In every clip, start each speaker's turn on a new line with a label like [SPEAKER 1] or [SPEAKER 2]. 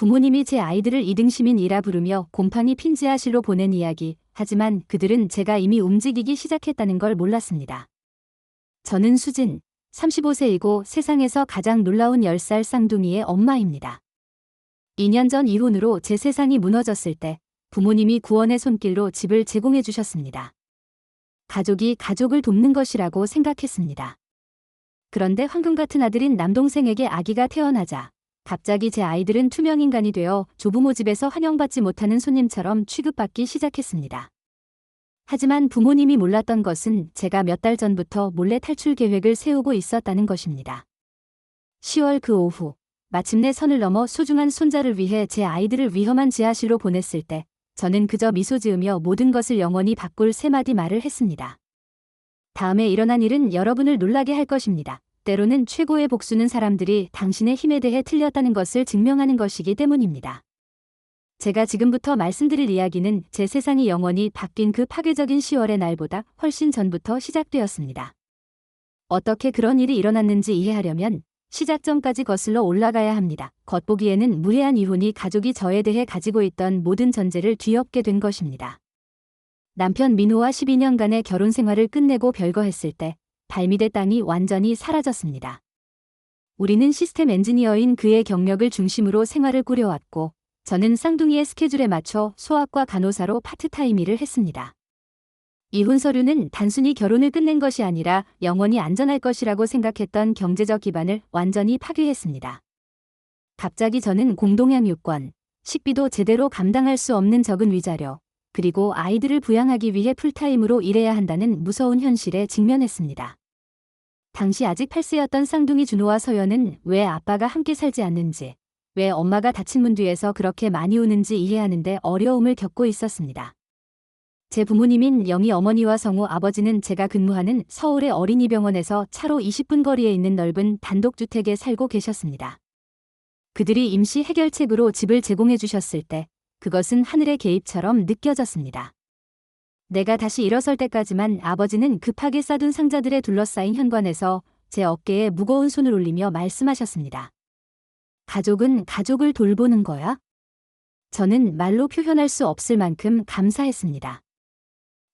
[SPEAKER 1] 부모님이 제 아이들을 이등시민이라 부르며 곰팡이 핀지아실로 보낸 이야기. 하지만 그들은 제가 이미 움직이기 시작했다는 걸 몰랐습니다. 저는 수진, 35세이고 세상에서 가장 놀라운 10살 쌍둥이의 엄마입니다. 2년 전 이혼으로 제 세상이 무너졌을 때 부모님이 구원의 손길로 집을 제공해 주셨습니다. 가족이 가족을 돕는 것이라고 생각했습니다. 그런데 황금 같은 아들인 남동생에게 아기가 태어나자 갑자기 제 아이들은 투명인간이 되어 조부모 집에서 환영받지 못하는 손님처럼 취급받기 시작했습니다. 하지만 부모님이 몰랐던 것은 제가 몇 달 전부터 몰래 탈출 계획을 세우고 있었다는 것입니다. 10월 그 오후, 마침내 선을 넘어 소중한 손자를 위해 제 아이들을 위험한 지하실로 보냈을 때 저는 그저 미소 지으며 모든 것을 영원히 바꿀 세 마디 말을 했습니다. 다음에 일어난 일은 여러분을 놀라게 할 것입니다. 때로는 최고의 복수는 사람들이 당신의 힘에 대해 틀렸다는 것을 증명하는 것이기 때문입니다. 제가 지금부터 말씀드릴 이야기는 제 세상이 영원히 바뀐 그 파괴적인 10월의 날보다 훨씬 전부터 시작되었습니다. 어떻게 그런 일이 일어났는지 이해하려면 시작점까지 거슬러 올라가야 합니다. 겉보기에는 무해한 이혼이 가족이 저에 대해 가지고 있던 모든 전제를 뒤엎게 된 것입니다. 남편 민호와 12년간의 결혼 생활을 끝내고 별거했을 때 발밑의 땅이 완전히 사라졌습니다. 우리는 시스템 엔지니어인 그의 경력을 중심으로 생활을 꾸려왔고 저는 쌍둥이의 스케줄에 맞춰 소아과 간호사로 파트타임 일을 했습니다. 이혼 서류는 단순히 결혼을 끝낸 것이 아니라 영원히 안전할 것이라고 생각했던 경제적 기반을 완전히 파괴했습니다. 갑자기 저는 공동양육권, 식비도 제대로 감당할 수 없는 적은 위자료, 그리고 아이들을 부양하기 위해 풀타임으로 일해야 한다는 무서운 현실에 직면했습니다. 당시 아직 8세였던 쌍둥이 준호와 서연은 왜 아빠가 함께 살지 않는지, 왜 엄마가 닫힌 문 뒤에서 그렇게 많이 우는지 이해하는데 어려움을 겪고 있었습니다. 제 부모님인 영희 어머니와 성우 아버지는 제가 근무하는 서울의 어린이병원에서 차로 20분 거리에 있는 넓은 단독주택에 살고 계셨습니다. 그들이 임시 해결책으로 집을 제공해 주셨을 때 그것은 하늘의 개입처럼 느껴졌습니다. 내가 다시 일어설 때까지만 아버지는 급하게 싸둔 상자들에 둘러싸인 현관에서 제 어깨에 무거운 손을 올리며 말씀하셨습니다. 가족은 가족을 돌보는 거야? 저는 말로 표현할 수 없을 만큼 감사했습니다.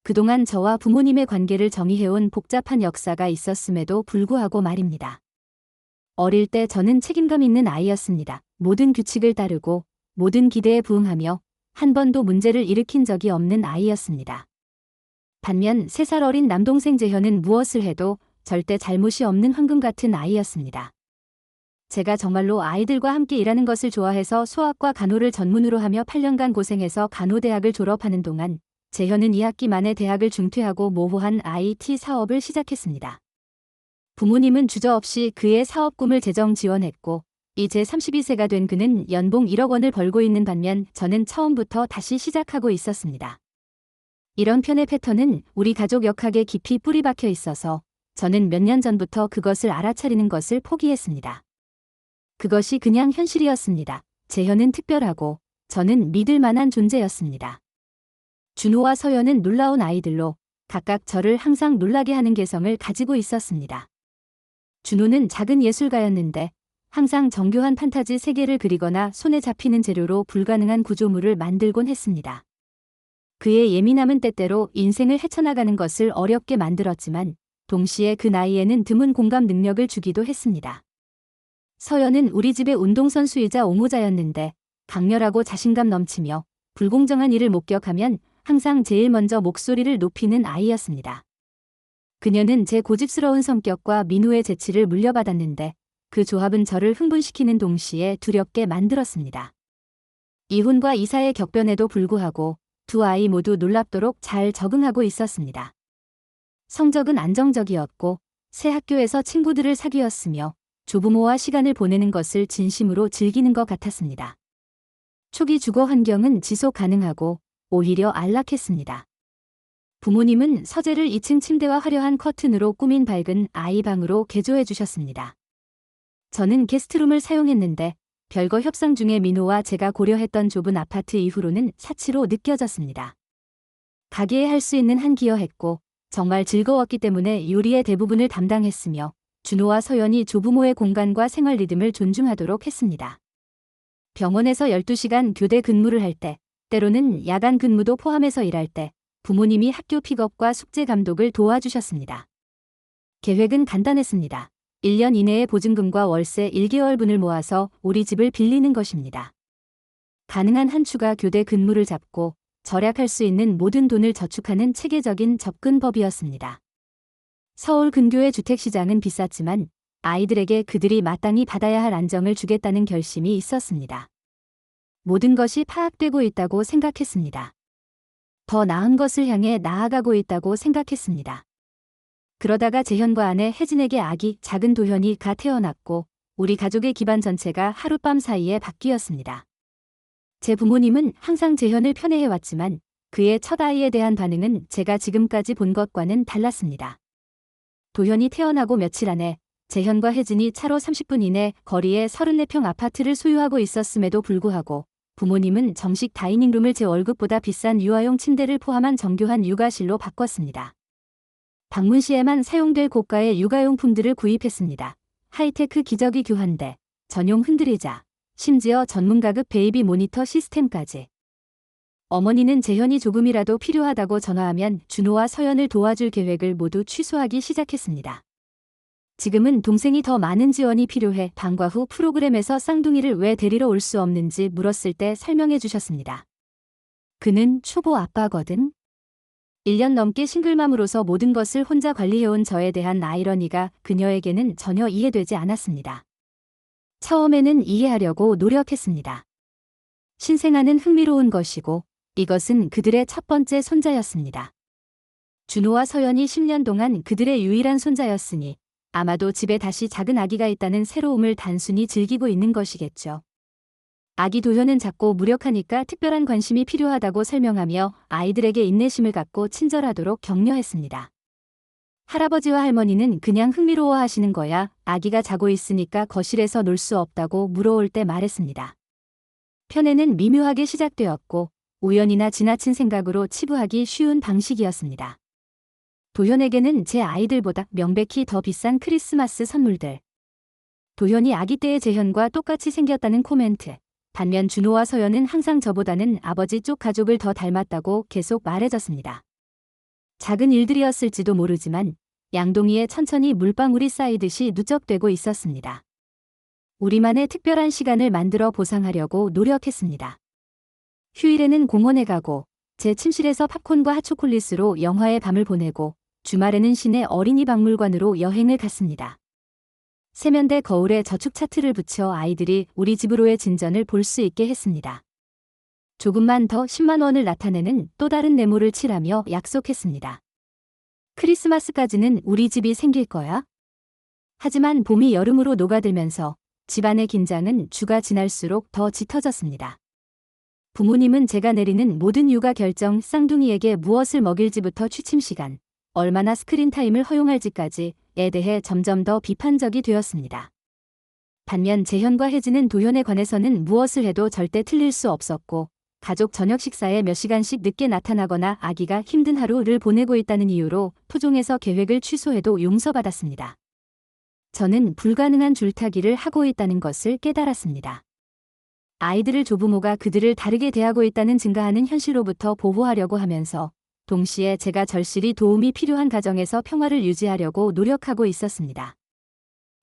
[SPEAKER 1] 그동안 저와 부모님의 관계를 정의해온 복잡한 역사가 있었음에도 불구하고 말입니다. 어릴 때 저는 책임감 있는 아이였습니다. 모든 규칙을 따르고 모든 기대에 부응하며 한 번도 문제를 일으킨 적이 없는 아이였습니다. 반면 3살 어린 남동생 재현은 무엇을 해도 절대 잘못이 없는 황금 같은 아이였습니다. 제가 정말로 아이들과 함께 일하는 것을 좋아해서 소아과 간호를 전문으로 하며 8년간 고생해서 간호대학을 졸업하는 동안 재현은 2학기 만에 대학을 중퇴하고 모호한 IT 사업을 시작했습니다. 부모님은 주저없이 그의 사업 꿈을 재정 지원했고 이제 32세가 된 그는 연봉 1억 원을 벌고 있는 반면 저는 처음부터 다시 시작하고 있었습니다. 이런 편의 패턴은 우리 가족 역학에 깊이 뿌리 박혀 있어서 저는 몇 년 전부터 그것을 알아차리는 것을 포기했습니다. 그것이 그냥 현실이었습니다. 재현은 특별하고 저는 믿을 만한 존재였습니다. 준호와 서연은 놀라운 아이들로 각각 저를 항상 놀라게 하는 개성을 가지고 있었습니다. 준호는 작은 예술가였는데 항상 정교한 판타지 세계를 그리거나 손에 잡히는 재료로 불가능한 구조물을 만들곤 했습니다. 그의 예민함은 때때로 인생을 헤쳐나가는 것을 어렵게 만들었지만 동시에 그 나이에는 드문 공감 능력을 주기도 했습니다. 서연은 우리 집의 운동선수이자 옹호자였는데 강렬하고 자신감 넘치며 불공정한 일을 목격하면 항상 제일 먼저 목소리를 높이는 아이였습니다. 그녀는 제 고집스러운 성격과 민호의 재치를 물려받았는데 그 조합은 저를 흥분시키는 동시에 두렵게 만들었습니다. 이혼과 이사의 격변에도 불구하고 두 아이 모두 놀랍도록 잘 적응하고 있었습니다. 성적은 안정적이었고 새 학교에서 친구들을 사귀었으며 조부모와 시간을 보내는 것을 진심으로 즐기는 것 같았습니다. 초기 주거 환경은 지속 가능하고 오히려 안락했습니다. 부모님은 서재를 2층 침대와 화려한 커튼으로 꾸민 밝은 아이 방으로 개조해 주셨습니다. 저는 게스트룸을 사용했는데 별거 협상 중에 민호와 제가 고려했던 좁은 아파트 이후로는 사치로 느껴졌습니다. 가게에 할 수 있는 한 기여했고 정말 즐거웠기 때문에 요리의 대부분을 담당했으며 준호와 서연이 조부모의 공간과 생활 리듬을 존중하도록 했습니다. 병원에서 12시간 교대 근무를 할 때, 때로는 야간 근무도 포함해서 일할 때 부모님이 학교 픽업과 숙제 감독을 도와주셨습니다. 계획은 간단했습니다. 1년 이내에 보증금과 월세 1개월분을 모아서 우리 집을 빌리는 것입니다. 가능한 한 주가 교대 근무를 잡고 절약할 수 있는 모든 돈을 저축하는 체계적인 접근법이었습니다. 서울 근교의 주택시장은 비쌌지만 아이들에게 그들이 마땅히 받아야 할 안정을 주겠다는 결심이 있었습니다. 모든 것이 파악되고 있다고 생각했습니다. 더 나은 것을 향해 나아가고 있다고 생각했습니다. 그러다가 재현과 아내 혜진에게 아기 작은 도현이 가 태어났고 우리 가족의 기반 전체가 하룻밤 사이에 바뀌었습니다. 제 부모님은 항상 재현을 편애해왔지만 그의 첫 아이에 대한 반응은 제가 지금까지 본 것과는 달랐습니다. 도현이 태어나고 며칠 안에 재현과 혜진이 차로 30분 이내 거리에 34평 아파트를 소유하고 있었음에도 불구하고 부모님은 정식 다이닝룸을 제 월급보다 비싼 유아용 침대를 포함한 정교한 육아실로 바꿨습니다. 방문 시에만 사용될 고가의 육아용품들을 구입했습니다. 하이테크 기저귀 교환대, 전용 흔들의자, 심지어 전문가급 베이비 모니터 시스템까지. 어머니는 재현이 조금이라도 필요하다고 전화하면 준호와 서연을 도와줄 계획을 모두 취소하기 시작했습니다. 지금은 동생이 더 많은 지원이 필요해 방과 후 프로그램에서 쌍둥이를 왜 데리러 올 수 없는지 물었을 때 설명해 주셨습니다. 그는 초보 아빠거든. 1년 넘게 싱글맘으로서 모든 것을 혼자 관리해온 저에 대한 아이러니가 그녀에게는 전혀 이해되지 않았습니다. 처음에는 이해하려고 노력했습니다. 신생아는 흥미로운 것이고 이것은 그들의 첫 번째 손자였습니다. 준호와 서연이 10년 동안 그들의 유일한 손자였으니 아마도 집에 다시 작은 아기가 있다는 새로움을 단순히 즐기고 있는 것이겠죠. 아기 도현은 작고 무력하니까 특별한 관심이 필요하다고 설명하며 아이들에게 인내심을 갖고 친절하도록 격려했습니다. 할아버지와 할머니는 그냥 흥미로워하시는 거야. 아기가 자고 있으니까 거실에서 놀 수 없다고 물어올 때 말했습니다. 편애는 미묘하게 시작되었고 우연이나 지나친 생각으로 치부하기 쉬운 방식이었습니다. 도현에게는 제 아이들보다 명백히 더 비싼 크리스마스 선물들. 도현이 아기 때의 재현과 똑같이 생겼다는 코멘트. 반면 준호와 서연은 항상 저보다는 아버지 쪽 가족을 더 닮았다고 계속 말해졌습니다. 작은 일들이었을지도 모르지만 양동이에 천천히 물방울이 쌓이듯이 누적되고 있었습니다. 우리만의 특별한 시간을 만들어 보상하려고 노력했습니다. 휴일에는 공원에 가고 제 침실에서 팝콘과 핫초콜릿으로 영화의 밤을 보내고 주말에는 시내 어린이 박물관으로 여행을 갔습니다. 세면대 거울에 저축 차트를 붙여 아이들이 우리 집으로의 진전을 볼 수 있게 했습니다. 조금만 더 10만 원을 나타내는 또 다른 네모를 칠하며 약속했습니다. 크리스마스까지는 우리 집이 생길 거야? 하지만 봄이 여름으로 녹아들면서 집안의 긴장은 주가 지날수록 더 짙어졌습니다. 부모님은 제가 내리는 모든 육아 결정, 쌍둥이에게 무엇을 먹일지부터 취침 시간, 얼마나 스크린 타임을 허용할지까지에 대해 점점 더 비판적이 되었습니다. 반면 재현과 혜진은 도현에 관해서는 무엇을 해도 절대 틀릴 수 없었고 가족 저녁 식사에 몇 시간씩 늦게 나타나거나 아기가 힘든 하루를 보내고 있다는 이유로 토종에서 계획을 취소해도 용서받았습니다. 저는 불가능한 줄타기를 하고 있다는 것을 깨달았습니다. 아이들을 조부모가 그들을 다르게 대하고 있다는 증가하는 현실로부터 보호하려고 하면서 동시에 제가 절실히 도움이 필요한 가정에서 평화를 유지하려고 노력하고 있었습니다.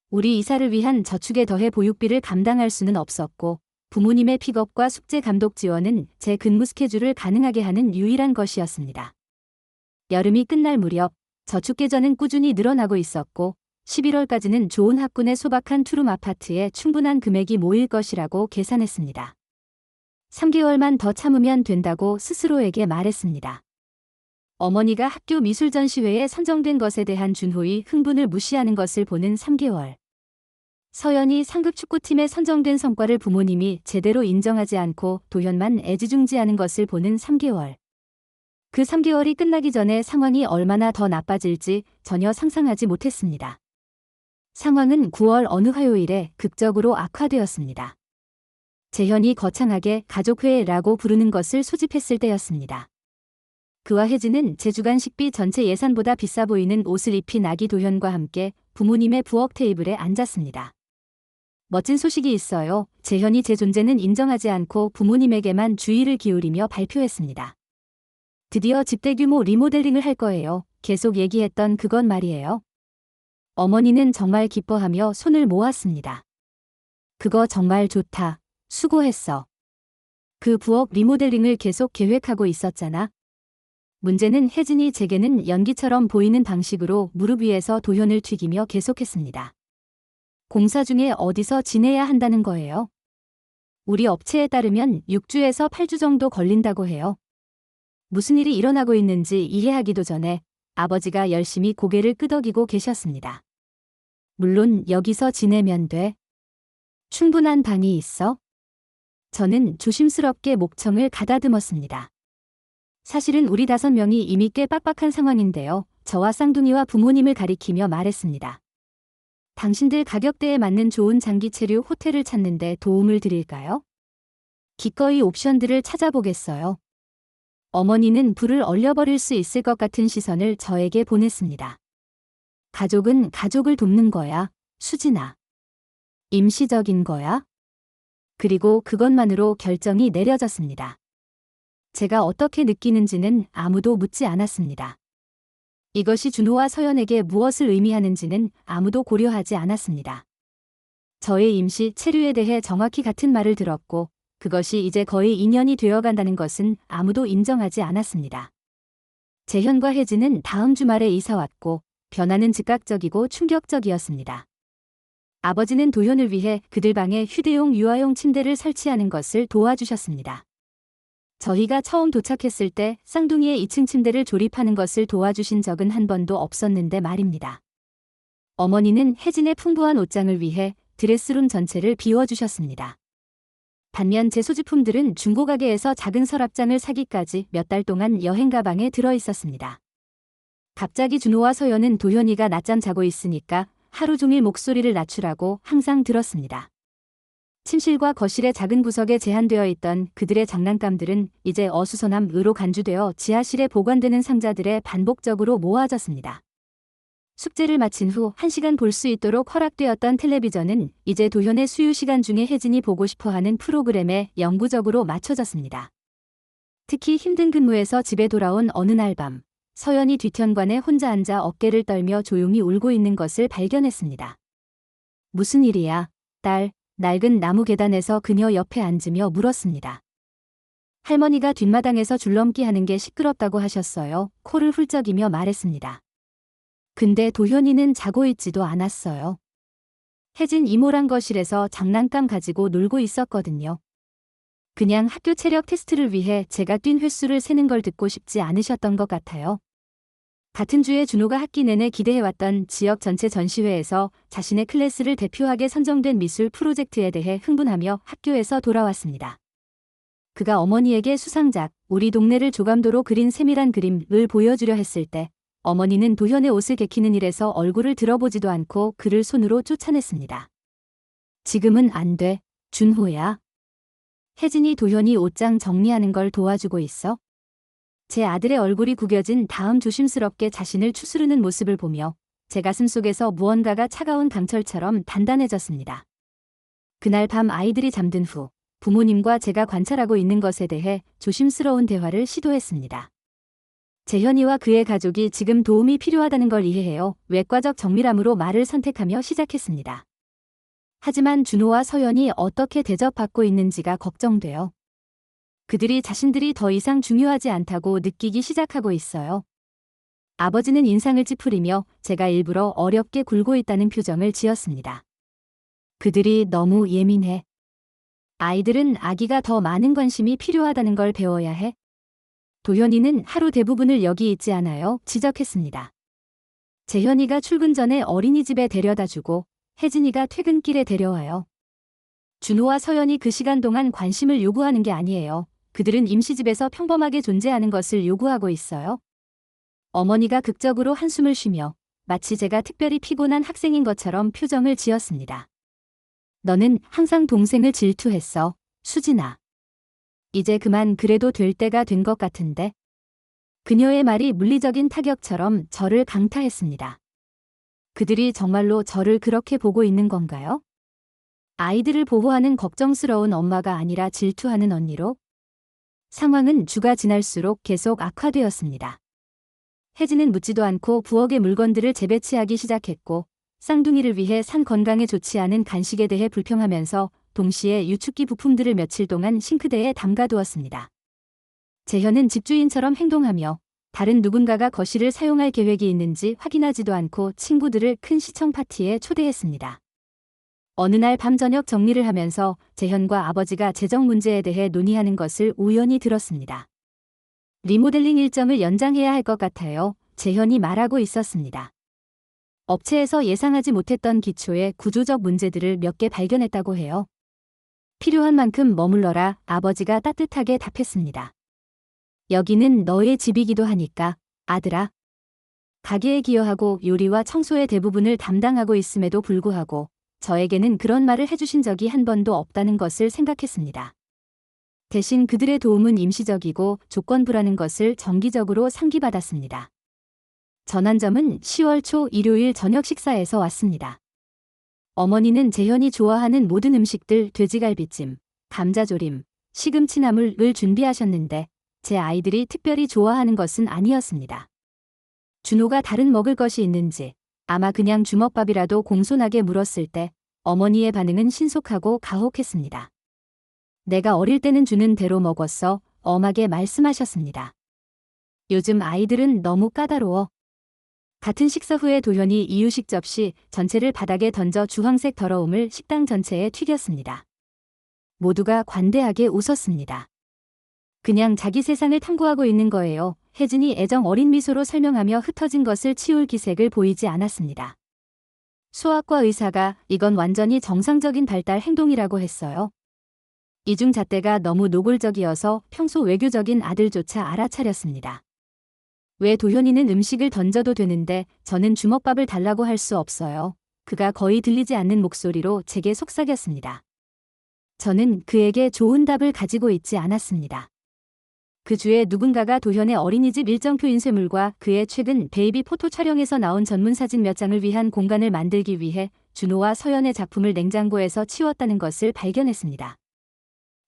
[SPEAKER 1] 우리 이사를 위한 저축에 더해 보육비를 감당할 수는 없었고 부모님의 픽업과 숙제 감독 지원은 제 근무 스케줄을 가능하게 하는 유일한 것이었습니다. 여름이 끝날 무렵 저축 계좌는 꾸준히 늘어나고 있었고 11월까지는 좋은 학군의 소박한 투룸 아파트에 충분한 금액이 모일 것이라고 계산했습니다. 3개월만 더 참으면 된다고 스스로에게 말했습니다. 어머니가 학교 미술 전시회에 선정된 것에 대한 준호의 흥분을 무시하는 것을 보는 3개월. 서연이 상급 축구팀에 선정된 성과를 부모님이 제대로 인정하지 않고 도현만 애지중지하는 것을 보는 3개월. 그 3개월이 끝나기 전에 상황이 얼마나 더 나빠질지 전혀 상상하지 못했습니다. 상황은 9월 어느 화요일에 극적으로 악화되었습니다. 재현이 거창하게 가족회라고 부르는 것을 소집했을 때였습니다. 그와 혜진은 제 주간 식비 전체 예산보다 비싸 보이는 옷을 입힌 아기 도현과 함께 부모님의 부엌 테이블에 앉았습니다. 멋진 소식이 있어요. 재현이 제 존재는 인정하지 않고 부모님에게만 주의를 기울이며 발표했습니다. 드디어 집 대규모 리모델링을 할 거예요. 계속 얘기했던 그건 말이에요. 어머니는 정말 기뻐하며 손을 모았습니다. 그거 정말 좋다. 수고했어. 그 부엌 리모델링을 계속 계획하고 있었잖아. 문제는 혜진이 제게는 연기처럼 보이는 방식으로 무릎 위에서 도현을 튀기며 계속했습니다. 공사 중에 어디서 지내야 한다는 거예요. 우리 업체에 따르면 6주에서 8주 정도 걸린다고 해요. 무슨 일이 일어나고 있는지 이해하기도 전에 아버지가 열심히 고개를 끄덕이고 계셨습니다. 물론 여기서 지내면 돼. 충분한 방이 있어? 저는 조심스럽게 목청을 가다듬었습니다. 사실은 우리 5명이 이미 꽤 빡빡한 상황인데요. 저와 쌍둥이와 부모님을 가리키며 말했습니다. 당신들 가격대에 맞는 좋은 장기 체류 호텔을 찾는데 도움을 드릴까요? 기꺼이 옵션들을 찾아보겠어요. 어머니는 불을 얼려버릴 수 있을 것 같은 시선을 저에게 보냈습니다. 가족은 가족을 돕는 거야, 수진아. 임시적인 거야? 그리고 그것만으로 결정이 내려졌습니다. 제가 어떻게 느끼는지는 아무도 묻지 않았습니다. 이것이 준호와 서연에게 무엇을 의미하는지는 아무도 고려하지 않았습니다. 저의 임시 체류에 대해 정확히 같은 말을 들었고 그것이 이제 거의 2년이 되어간다는 것은 아무도 인정하지 않았습니다. 재현과 혜진은 다음 주말에 이사왔고 변화는 즉각적이고 충격적이었습니다. 아버지는 도현을 위해 그들 방에 휴대용 유아용 침대를 설치하는 것을 도와주셨습니다. 저희가 처음 도착했을 때 쌍둥이의 2층 침대를 조립하는 것을 도와주신 적은 한 번도 없었는데 말입니다. 어머니는 혜진의 풍부한 옷장을 위해 드레스룸 전체를 비워주셨습니다. 반면 제 소지품들은 중고가게에서 작은 서랍장을 사기까지 몇 달 동안 여행 가방에 들어있었습니다. 갑자기 준호와 서연은 도현이가 낮잠 자고 있으니까 하루 종일 목소리를 낮추라고 항상 들었습니다. 침실과 거실의 작은 구석에 제한되어 있던 그들의 장난감들은 이제 어수선함으로 간주되어 지하실에 보관되는 상자들에 반복적으로 모아졌습니다. 숙제를 마친 후 1시간 볼 수 있도록 허락되었던 텔레비전은 이제 도현의 수유 시간 중에 혜진이 보고 싶어하는 프로그램에 영구적으로 맞춰졌습니다. 특히 힘든 근무에서 집에 돌아온 어느 날 밤, 서연이 뒤편관에 혼자 앉아 어깨를 떨며 조용히 울고 있는 것을 발견했습니다. 무슨 일이야, 딸? 낡은 나무 계단에서 그녀 옆에 앉으며 물었습니다. 할머니가 뒷마당에서 줄넘기 하는 게 시끄럽다고 하셨어요. 코를 훌쩍이며 말했습니다. 근데 도현이는 자고 있지도 않았어요. 혜진 이모랑 거실에서 장난감 가지고 놀고 있었거든요. 그냥 학교 체력 테스트를 위해 제가 뛴 횟수를 세는 걸 듣고 싶지 않으셨던 것 같아요. 같은 주에 준호가 학기 내내 기대해왔던 지역 전체 전시회에서 자신의 클래스를 대표하게 선정된 미술 프로젝트에 대해 흥분하며 학교에서 돌아왔습니다. 그가 어머니에게 수상작, 우리 동네를 조감도로 그린 세밀한 그림을 보여주려 했을 때 어머니는 도현의 옷을 개키는 일에서 얼굴을 들어보지도 않고 그를 손으로 쫓아냈습니다. 지금은 안 돼, 준호야. 혜진이 도현이 옷장 정리하는 걸 도와주고 있어? 제 아들의 얼굴이 구겨진 다음 조심스럽게 자신을 추스르는 모습을 보며 제 가슴 속에서 무언가가 차가운 강철처럼 단단해졌습니다. 그날 밤 아이들이 잠든 후 부모님과 제가 관찰하고 있는 것에 대해 조심스러운 대화를 시도했습니다. 재현이와 그의 가족이 지금 도움이 필요하다는 걸 이해해요. 외과적 정밀함으로 말을 선택하며 시작했습니다. 하지만 준호와 서연이 어떻게 대접받고 있는지가 걱정돼요. 그들이 자신들이 더 이상 중요하지 않다고 느끼기 시작하고 있어요. 아버지는 인상을 찌푸리며 제가 일부러 어렵게 굴고 있다는 표정을 지었습니다. 그들이 너무 예민해. 아이들은 아기가 더 많은 관심이 필요하다는 걸 배워야 해. 도현이는 하루 대부분을 여기 있지 않아요. 지적했습니다. 재현이가 출근 전에 어린이집에 데려다주고 혜진이가 퇴근길에 데려와요. 준호와 서연이 그 시간 동안 관심을 요구하는 게 아니에요. 그들은 임시집에서 평범하게 존재하는 것을 요구하고 있어요. 어머니가 극적으로 한숨을 쉬며 마치 제가 특별히 피곤한 학생인 것처럼 표정을 지었습니다. 너는 항상 동생을 질투했어, 수진아. 이제 그만 그래도 될 때가 된 것 같은데. 그녀의 말이 물리적인 타격처럼 저를 강타했습니다. 그들이 정말로 저를 그렇게 보고 있는 건가요? 아이들을 보호하는 걱정스러운 엄마가 아니라 질투하는 언니로 상황은 주가 지날수록 계속 악화되었습니다. 혜진은 묻지도 않고 부엌의 물건들을 재배치하기 시작했고 쌍둥이를 위해 산 건강에 좋지 않은 간식에 대해 불평하면서 동시에 유축기 부품들을 며칠 동안 싱크대에 담가두었습니다. 재현은 집주인처럼 행동하며 다른 누군가가 거실을 사용할 계획이 있는지 확인하지도 않고 친구들을 큰 시청 파티에 초대했습니다. 어느 날 밤 저녁 정리를 하면서 재현과 아버지가 재정 문제에 대해 논의하는 것을 우연히 들었습니다. 리모델링 일정을 연장해야 할 것 같아요. 재현이 말하고 있었습니다. 업체에서 예상하지 못했던 기초의 구조적 문제들을 몇 개 발견했다고 해요. 필요한 만큼 머물러라, 아버지가 따뜻하게 답했습니다. 여기는 너의 집이기도 하니까, 아들아. 가게에 기여하고 요리와 청소의 대부분을 담당하고 있음에도 불구하고 저에게는 그런 말을 해주신 적이 한 번도 없다는 것을 생각했습니다. 대신 그들의 도움은 임시적이고 조건부라는 것을 정기적으로 상기받았습니다. 전환점은 10월 초 일요일 저녁 식사에서 왔습니다. 어머니는 재현이 좋아하는 모든 음식들 돼지갈비찜, 감자조림, 시금치나물을 준비하셨는데 제 아이들이 특별히 좋아하는 것은 아니었습니다. 준호가 다른 먹을 것이 있는지 아마 그냥 주먹밥이라도 공손하게 물었을 때 어머니의 반응은 신속하고 가혹했습니다. 내가 어릴 때는 주는 대로 먹었어, 엄하게 말씀하셨습니다. 요즘 아이들은 너무 까다로워. 같은 식사 후에 도현이 이유식 접시 전체를 바닥에 던져 주황색 더러움을 식당 전체에 튀겼습니다. 모두가 관대하게 웃었습니다. 그냥 자기 세상을 탐구하고 있는 거예요. 혜진이 애정 어린 미소로 설명하며 흩어진 것을 치울 기색을 보이지 않았습니다. 수학과 의사가 이건 완전히 정상적인 발달 행동이라고 했어요. 이중 잣대가 너무 노골적이어서 평소 외교적인 아들조차 알아차렸습니다. 왜 도현이는 음식을 던져도 되는데 저는 주먹밥을 달라고 할 수 없어요. 그가 거의 들리지 않는 목소리로 제게 속삭였습니다. 저는 그에게 좋은 답을 가지고 있지 않았습니다. 그 주에 누군가가 도현의 어린이집 일정표 인쇄물과 그의 최근 베이비 포토 촬영에서 나온 전문 사진 몇 장을 위한 공간을 만들기 위해 준호와 서연의 작품을 냉장고에서 치웠다는 것을 발견했습니다.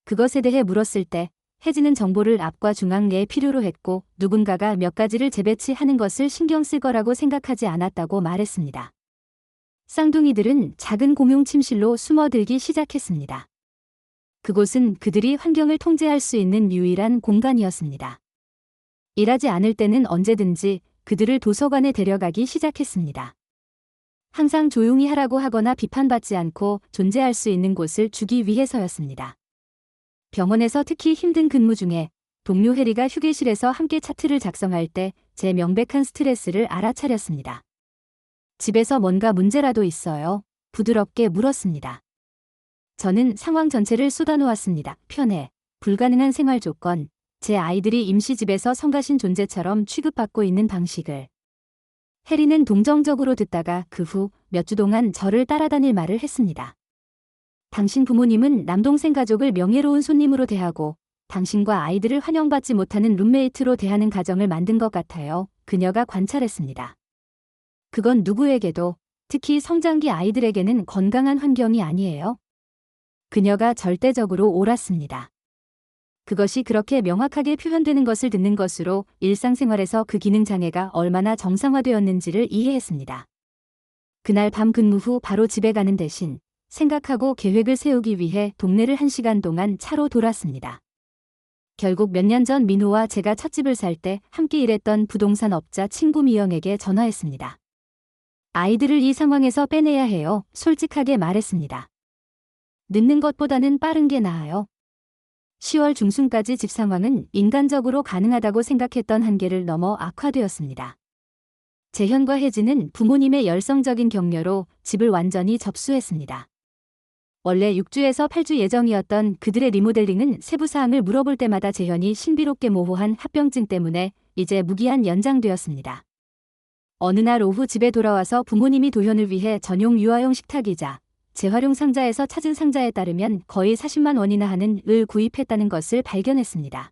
[SPEAKER 1] 그것에 대해 물었을 때 혜진은 정보를 앞과 중앙 내에 필요로 했고 누군가가 몇 가지를 재배치하는 것을 신경 쓸 거라고 생각하지 않았다고 말했습니다. 쌍둥이들은 작은 공용 침실로 숨어들기 시작했습니다. 그곳은 그들이 환경을 통제할 수 있는 유일한 공간이었습니다. 일하지 않을 때는 언제든지 그들을 도서관에 데려가기 시작했습니다. 항상 조용히 하라고 하거나 비판받지 않고 존재할 수 있는 곳을 주기 위해서였습니다. 병원에서 특히 힘든 근무 중에 동료 해리가 휴게실에서 함께 차트를 작성할 때 제 명백한 스트레스를 알아차렸습니다. 집에서 뭔가 문제라도 있어요? 부드럽게 물었습니다. 저는 상황 전체를 쏟아놓았습니다. 편해, 불가능한 생활 조건, 제 아이들이 임시집에서 성가신 존재처럼 취급받고 있는 방식을. 해리는 동정적으로 듣다가 그 후 몇 주 동안 저를 따라다닐 말을 했습니다. 당신 부모님은 남동생 가족을 명예로운 손님으로 대하고 당신과 아이들을 환영받지 못하는 룸메이트로 대하는 가정을 만든 것 같아요. 그녀가 관찰했습니다. 그건 누구에게도, 특히 성장기 아이들에게는 건강한 환경이 아니에요. 그녀가 절대적으로 옳았습니다. 그것이 그렇게 명확하게 표현되는 것을 듣는 것으로 일상생활에서 그 기능장애가 얼마나 정상화되었는지를 이해했습니다. 그날 밤 근무 후 바로 집에 가는 대신 생각하고 계획을 세우기 위해 동네를 1시간 동안 차로 돌았습니다. 결국 몇 년 전 민호와 제가 첫 집을 살 때 함께 일했던 부동산 업자 친구 미영에게 전화했습니다. 아이들을 이 상황에서 빼내야 해요. 솔직하게 말했습니다. 늦는 것보다는 빠른 게 나아요. 10월 중순까지 집 상황은 인간적으로 가능하다고 생각했던 한계를 넘어 악화되었습니다. 재현과 혜진은 부모님의 열성적인 격려로 집을 완전히 접수했습니다. 원래 6주에서 8주 예정이었던 그들의 리모델링은 세부사항을 물어볼 때마다 재현이 신비롭게 모호한 합병증 때문에 이제 무기한 연장되었습니다. 어느 날 오후 집에 돌아와서 부모님이 도현을 위해 전용 유아용 식탁이자 재활용 상자에서 찾은 상자에 따르면 거의 40만 원이나 하는 을 구입했다는 것을 발견했습니다.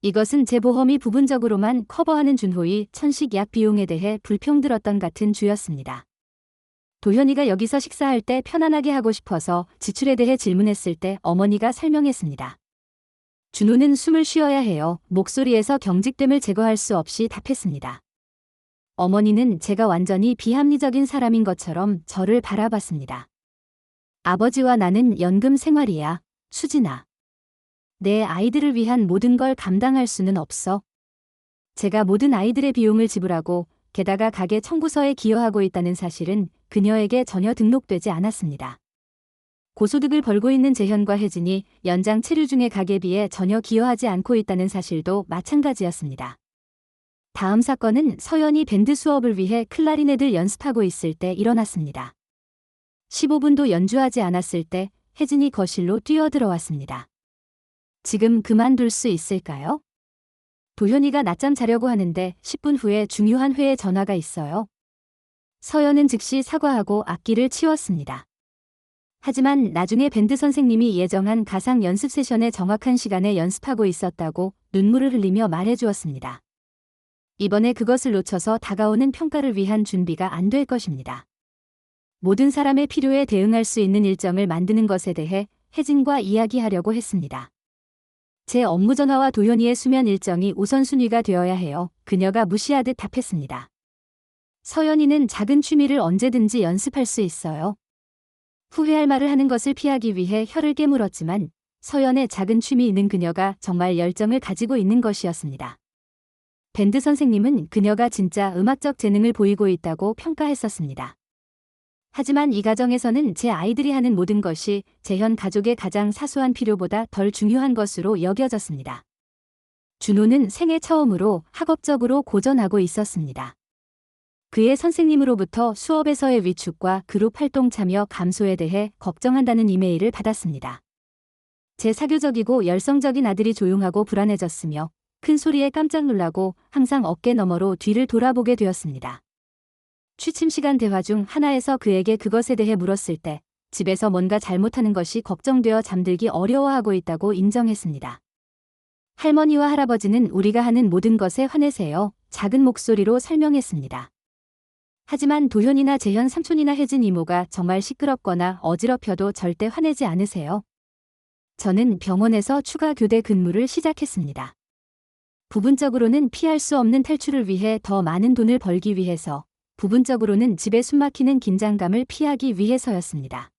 [SPEAKER 1] 이것은 제 보험이 부분적으로만 커버하는 준호의 천식 약 비용에 대해 불평 들었던 같은 주였습니다. 도현이가 여기서 식사할 때 편안하게 하고 싶어서 지출에 대해 질문했을 때 어머니가 설명했습니다. 준호는 숨을 쉬어야 해요. 목소리에서 경직됨을 제거할 수 없이 답했습니다. 어머니는 제가 완전히 비합리적인 사람인 것처럼 저를 바라봤습니다. 아버지와 나는 연금 생활이야, 수진아. 내 아이들을 위한 모든 걸 감당할 수는 없어. 제가 모든 아이들의 비용을 지불하고 게다가 가계 청구서에 기여하고 있다는 사실은 그녀에게 전혀 등록되지 않았습니다. 고소득을 벌고 있는 재현과 혜진이 연장 체류 중의 가계비에 전혀 기여하지 않고 있다는 사실도 마찬가지였습니다. 다음 사건은 서연이 밴드 수업을 위해 클라리넷을 연습하고 있을 때 일어났습니다. 15분도 연주하지 않았을 때 혜진이 거실로 뛰어들어왔습니다. 지금 그만둘 수 있을까요? 도현이가 낮잠 자려고 하는데 10분 후에 중요한 회의 전화가 있어요. 서연은 즉시 사과하고 악기를 치웠습니다. 하지만 나중에 밴드 선생님이 예정한 가상 연습 세션의 정확한 시간에 연습하고 있었다고 눈물을 흘리며 말해주었습니다. 이번에 그것을 놓쳐서 다가오는 평가를 위한 준비가 안 될 것입니다. 모든 사람의 필요에 대응할 수 있는 일정을 만드는 것에 대해 혜진과 이야기하려고 했습니다. 제 업무 전화와 도현이의 수면 일정이 우선순위가 되어야 해요. 그녀가 무시하듯 답했습니다. 서연이는 작은 취미를 언제든지 연습할 수 있어요. 후회할 말을 하는 것을 피하기 위해 혀를 깨물었지만 서연의 작은 취미는 그녀가 정말 열정을 가지고 있는 것이었습니다. 밴드 선생님은 그녀가 진짜 음악적 재능을 보이고 있다고 평가했었습니다. 하지만 이 가정에서는 제 아이들이 하는 모든 것이 재현 가족의 가장 사소한 필요보다 덜 중요한 것으로 여겨졌습니다. 준호는 생애 처음으로 학업적으로 고전하고 있었습니다. 그의 선생님으로부터 수업에서의 위축과 그룹 활동 참여 감소에 대해 걱정한다는 이메일을 받았습니다. 제 사교적이고 열성적인 아들이 조용하고 불안해졌으며 큰 소리에 깜짝 놀라고 항상 어깨 너머로 뒤를 돌아보게 되었습니다. 취침 시간 대화 중 하나에서 그에게 그것에 대해 물었을 때 집에서 뭔가 잘못하는 것이 걱정되어 잠들기 어려워하고 있다고 인정했습니다. 할머니와 할아버지는 우리가 하는 모든 것에 화내세요. 작은 목소리로 설명했습니다. 하지만 도현이나 재현 삼촌이나 혜진 이모가 정말 시끄럽거나 어지럽혀도 절대 화내지 않으세요. 저는 병원에서 추가 교대 근무를 시작했습니다. 부분적으로는 피할 수 없는 탈출을 위해 더 많은 돈을 벌기 위해서, 부분적으로는 집에 숨막히는 긴장감을 피하기 위해서였습니다.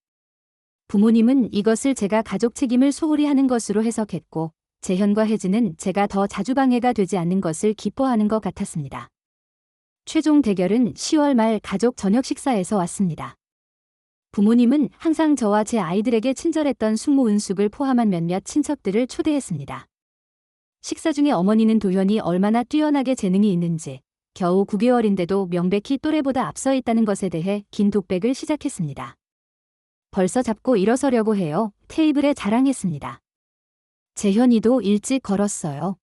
[SPEAKER 1] 부모님은 이것을 제가 가족 책임을 소홀히 하는 것으로 해석했고, 재현과 혜진은 제가 더 자주 방해가 되지 않는 것을 기뻐하는 것 같았습니다. 최종 대결은 10월 말 가족 저녁 식사에서 왔습니다. 부모님은 항상 저와 제 아이들에게 친절했던 숙모 은숙을 포함한 몇몇 친척들을 초대했습니다. 식사 중에 어머니는 도현이 얼마나 뛰어나게 재능이 있는지, 겨우 9개월인데도 명백히 또래보다 앞서 있다는 것에 대해 긴 독백을 시작했습니다. 벌써 잡고 일어서려고 해요. 테이블에 자랑했습니다. 재현이도 일찍 걸었어요.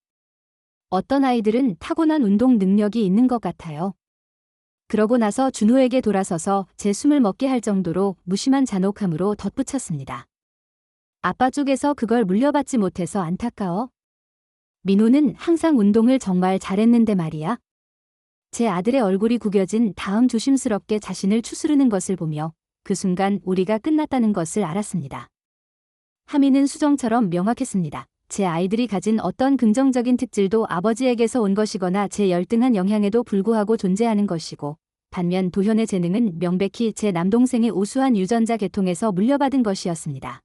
[SPEAKER 1] 어떤 아이들은 타고난 운동 능력이 있는 것 같아요. 그러고 나서 준호에게 돌아서서 제 숨을 먹게 할 정도로 무심한 잔혹함으로 덧붙였습니다. 아빠 쪽에서 그걸 물려받지 못해서 안타까워. 민호는 항상 운동을 정말 잘했는데 말이야. 제 아들의 얼굴이 구겨진 다음 조심스럽게 자신을 추스르는 것을 보며 그 순간 우리가 끝났다는 것을 알았습니다. 함의는 수정처럼 명확했습니다. 제 아이들이 가진 어떤 긍정적인 특질도 아버지에게서 온 것이거나 제 열등한 영향에도 불구하고 존재하는 것이고, 반면 도현의 재능은 명백히 제 남동생의 우수한 유전자 계통에서 물려받은 것이었습니다.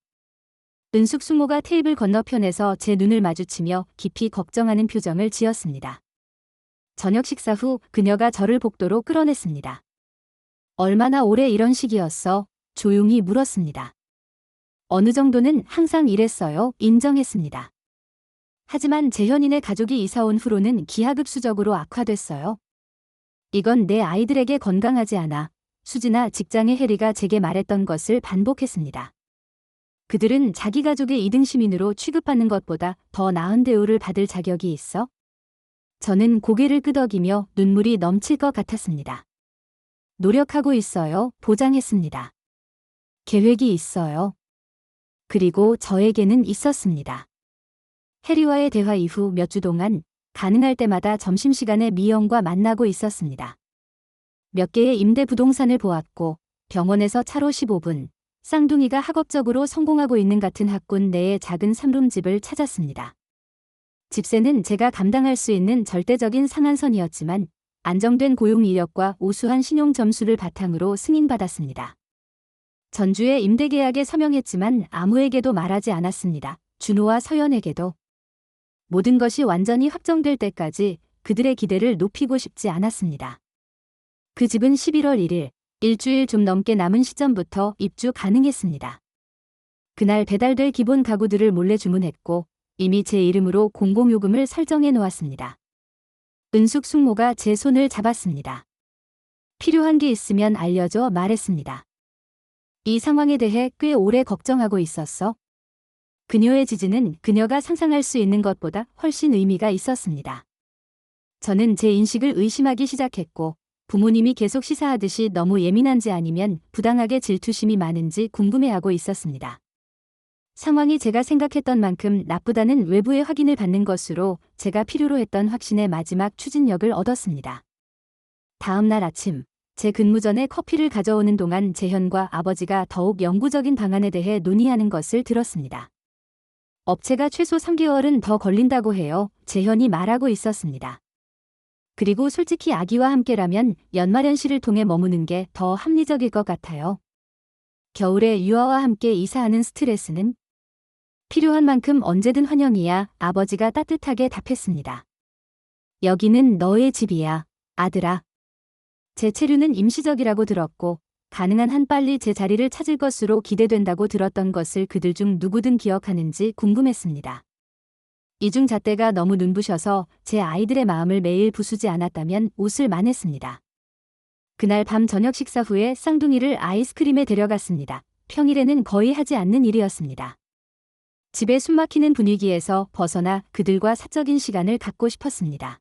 [SPEAKER 1] 은숙 숙모가 테이블 건너편에서 제 눈을 마주치며 깊이 걱정하는 표정을 지었습니다. 저녁 식사 후 그녀가 저를 복도로 끌어냈습니다. 얼마나 오래 이런 식이었어? 조용히 물었습니다. 어느 정도는 항상 이랬어요. 인정했습니다. 하지만 재현이네 가족이 이사 온 후로는 기하급수적으로 악화됐어요. 이건 내 아이들에게 건강하지 않아. 수지나 직장의 해리가 제게 말했던 것을 반복했습니다. 그들은 자기 가족의 2등 시민으로 취급받는 것보다 더 나은 대우를 받을 자격이 있어? 저는 고개를 끄덕이며 눈물이 넘칠 것 같았습니다. 노력하고 있어요. 보장했습니다. 계획이 있어요. 그리고 저에게는 있었습니다. 해리와의 대화 이후 몇 주 동안 가능할 때마다 점심시간에 미영과 만나고 있었습니다. 몇 개의 임대 부동산을 보았고 병원에서 차로 15분. 쌍둥이가 학업적으로 성공하고 있는 같은 학군 내의 작은 삼룸집을 찾았습니다. 집세는 제가 감당할 수 있는 절대적인 상한선이었지만 안정된 고용 이력과 우수한 신용 점수를 바탕으로 승인받았습니다. 전주에 임대계약에 서명했지만 아무에게도 말하지 않았습니다. 준호와 서연에게도. 모든 것이 완전히 확정될 때까지 그들의 기대를 높이고 싶지 않았습니다. 그 집은 11월 1일, 일주일 좀 넘게 남은 시점부터 입주 가능했습니다. 그날 배달될 기본 가구들을 몰래 주문했고 이미 제 이름으로 공공요금을 설정해 놓았습니다. 은숙 숙모가 제 손을 잡았습니다. 필요한 게 있으면 알려줘 말했습니다. 이 상황에 대해 꽤 오래 걱정하고 있었어. 그녀의 지지는 그녀가 상상할 수 있는 것보다 훨씬 의미가 있었습니다. 저는 제 인식을 의심하기 시작했고 부모님이 계속 시사하듯이 너무 예민한지 아니면 부당하게 질투심이 많은지 궁금해하고 있었습니다. 상황이 제가 생각했던 만큼 나쁘다는 외부의 확인을 받는 것으로 제가 필요로 했던 확신의 마지막 추진력을 얻었습니다. 다음 날 아침, 제 근무 전에 커피를 가져오는 동안 재현과 아버지가 더욱 영구적인 방안에 대해 논의하는 것을 들었습니다. 업체가 최소 3개월은 더 걸린다고 해요. 재현이 말하고 있었습니다. 그리고 솔직히 아기와 함께라면 연말연시를 통해 머무는 게 더 합리적일 것 같아요. 겨울에 유아와 함께 이사하는 스트레스는 필요한 만큼 언제든 환영이야. 아버지가 따뜻하게 답했습니다. 여기는 너의 집이야, 아들아. 제 체류는 임시적이라고 들었고 가능한 한 빨리 제 자리를 찾을 것으로 기대된다고 들었던 것을 그들 중 누구든 기억하는지 궁금했습니다. 이중 잣대가 너무 눈부셔서 제 아이들의 마음을 매일 부수지 않았다면 웃을 만했습니다. 그날 밤 저녁 식사 후에 쌍둥이를 아이스크림에 데려갔습니다. 평일에는 거의 하지 않는 일이었습니다. 집에 숨막히는 분위기에서 벗어나 그들과 사적인 시간을 갖고 싶었습니다.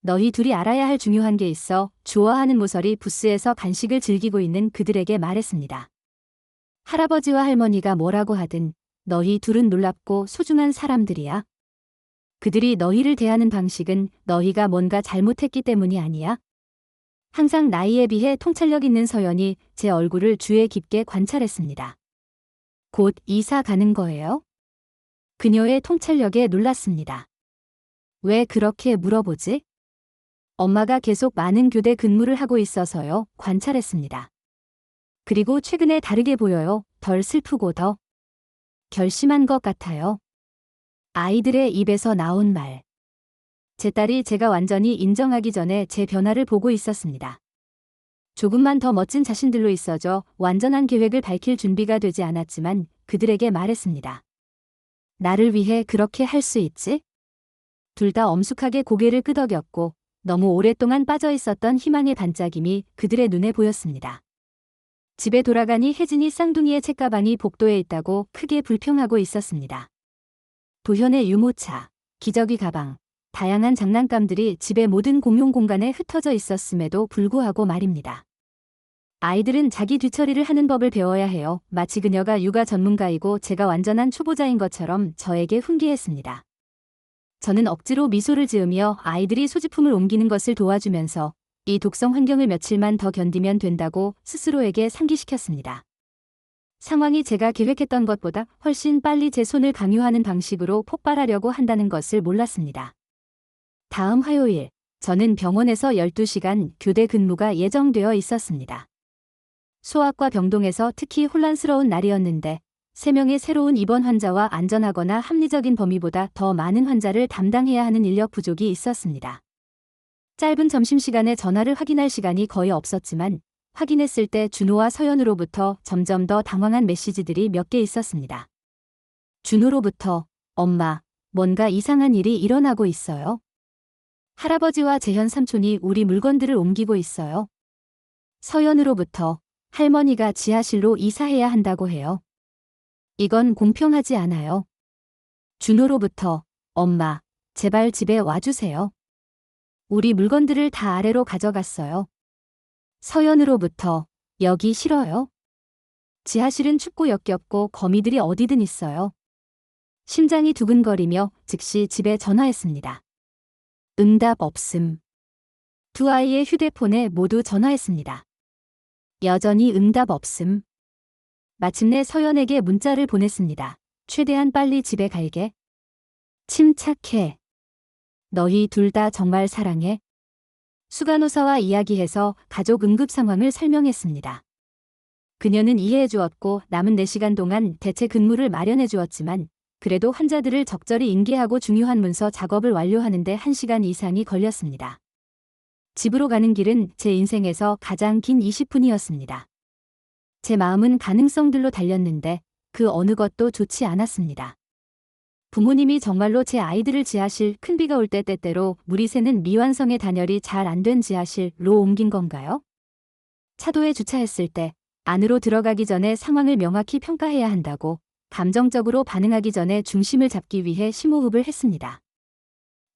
[SPEAKER 1] 너희 둘이 알아야 할 중요한 게 있어. 좋아하는 모서리 부스에서 간식을 즐기고 있는 그들에게 말했습니다. 할아버지와 할머니가 뭐라고 하든 너희 둘은 놀랍고 소중한 사람들이야. 그들이 너희를 대하는 방식은 너희가 뭔가 잘못했기 때문이 아니야. 항상 나이에 비해 통찰력 있는 서연이 제 얼굴을 주의 깊게 관찰했습니다. 곧 이사 가는 거예요? 그녀의 통찰력에 놀랐습니다. 왜 그렇게 물어보지? 엄마가 계속 많은 교대 근무를 하고 있어서요. 관찰했습니다. 그리고 최근에 다르게 보여요. 덜 슬프고 더 결심한 것 같아요. 아이들의 입에서 나온 말. 제 딸이 제가 완전히 인정하기 전에 제 변화를 보고 있었습니다. 조금만 더 멋진 자신들로 있어줘. 완전한 계획을 밝힐 준비가 되지 않았지만 그들에게 말했습니다. 나를 위해 그렇게 할 수 있지? 둘 다 엄숙하게 고개를 끄덕였고 너무 오랫동안 빠져 있었던 희망의 반짝임이 그들의 눈에 보였습니다. 집에 돌아가니 혜진이 쌍둥이의 책가방이 복도에 있다고 크게 불평하고 있었습니다. 도현의 유모차, 기저귀 가방, 다양한 장난감들이 집의 모든 공용 공간에 흩어져 있었음에도 불구하고 말입니다. 아이들은 자기 뒤처리를 하는 법을 배워야 해요. 마치 그녀가 육아 전문가이고 제가 완전한 초보자인 것처럼 저에게 훈계했습니다. 저는 억지로 미소를 지으며 아이들이 소지품을 옮기는 것을 도와주면서 이 독성 환경을 며칠만 더 견디면 된다고 스스로에게 상기시켰습니다. 상황이 제가 계획했던 것보다 훨씬 빨리 제 손을 강요하는 방식으로 폭발하려고 한다는 것을 몰랐습니다. 다음 화요일, 저는 병원에서 12시간 교대 근무가 예정되어 있었습니다. 소아과 병동에서 특히 혼란스러운 날이었는데 3명의 새로운 입원 환자와 안전하거나 합리적인 범위보다 더 많은 환자를 담당해야 하는 인력 부족이 있었습니다. 짧은 점심시간에 전화를 확인할 시간이 거의 없었지만 확인했을 때 준호와 서연으로부터 점점 더 당황한 메시지들이 몇 개 있었습니다. 준호로부터 엄마, 뭔가 이상한 일이 일어나고 있어요. 할아버지와 재현 삼촌이 우리 물건들을 옮기고 있어요. 서연으로부터 할머니가 지하실로 이사해야 한다고 해요. 이건 공평하지 않아요. 준호로부터 엄마, 제발 집에 와주세요. 우리 물건들을 다 아래로 가져갔어요. 서연으로부터 여기 싫어요. 지하실은 춥고 역겹고 거미들이 어디든 있어요. 심장이 두근거리며 즉시 집에 전화했습니다. 응답 없음. 두 아이의 휴대폰에 모두 전화했습니다. 여전히 응답 없음. 마침내 서연에게 문자를 보냈습니다. 최대한 빨리 집에 갈게. 침착해. 너희 둘 다 정말 사랑해. 수간호사와 이야기해서 가족 응급 상황을 설명했습니다. 그녀는 이해해 주었고 남은 4시간 동안 대체 근무를 마련해 주었지만 그래도 환자들을 적절히 인계하고 중요한 문서 작업을 완료하는데 1시간 이상이 걸렸습니다. 집으로 가는 길은 제 인생에서 가장 긴 20분이었습니다. 제 마음은 가능성들로 달렸는데 그 어느 것도 좋지 않았습니다. 부모님이 정말로 제 아이들을 지하실 큰 비가 올 때 때때로 물이 새는 미완성의 단열이 잘 안 된 지하실로 옮긴 건가요? 차도에 주차했을 때 안으로 들어가기 전에 상황을 명확히 평가해야 한다고 감정적으로 반응하기 전에 중심을 잡기 위해 심호흡을 했습니다.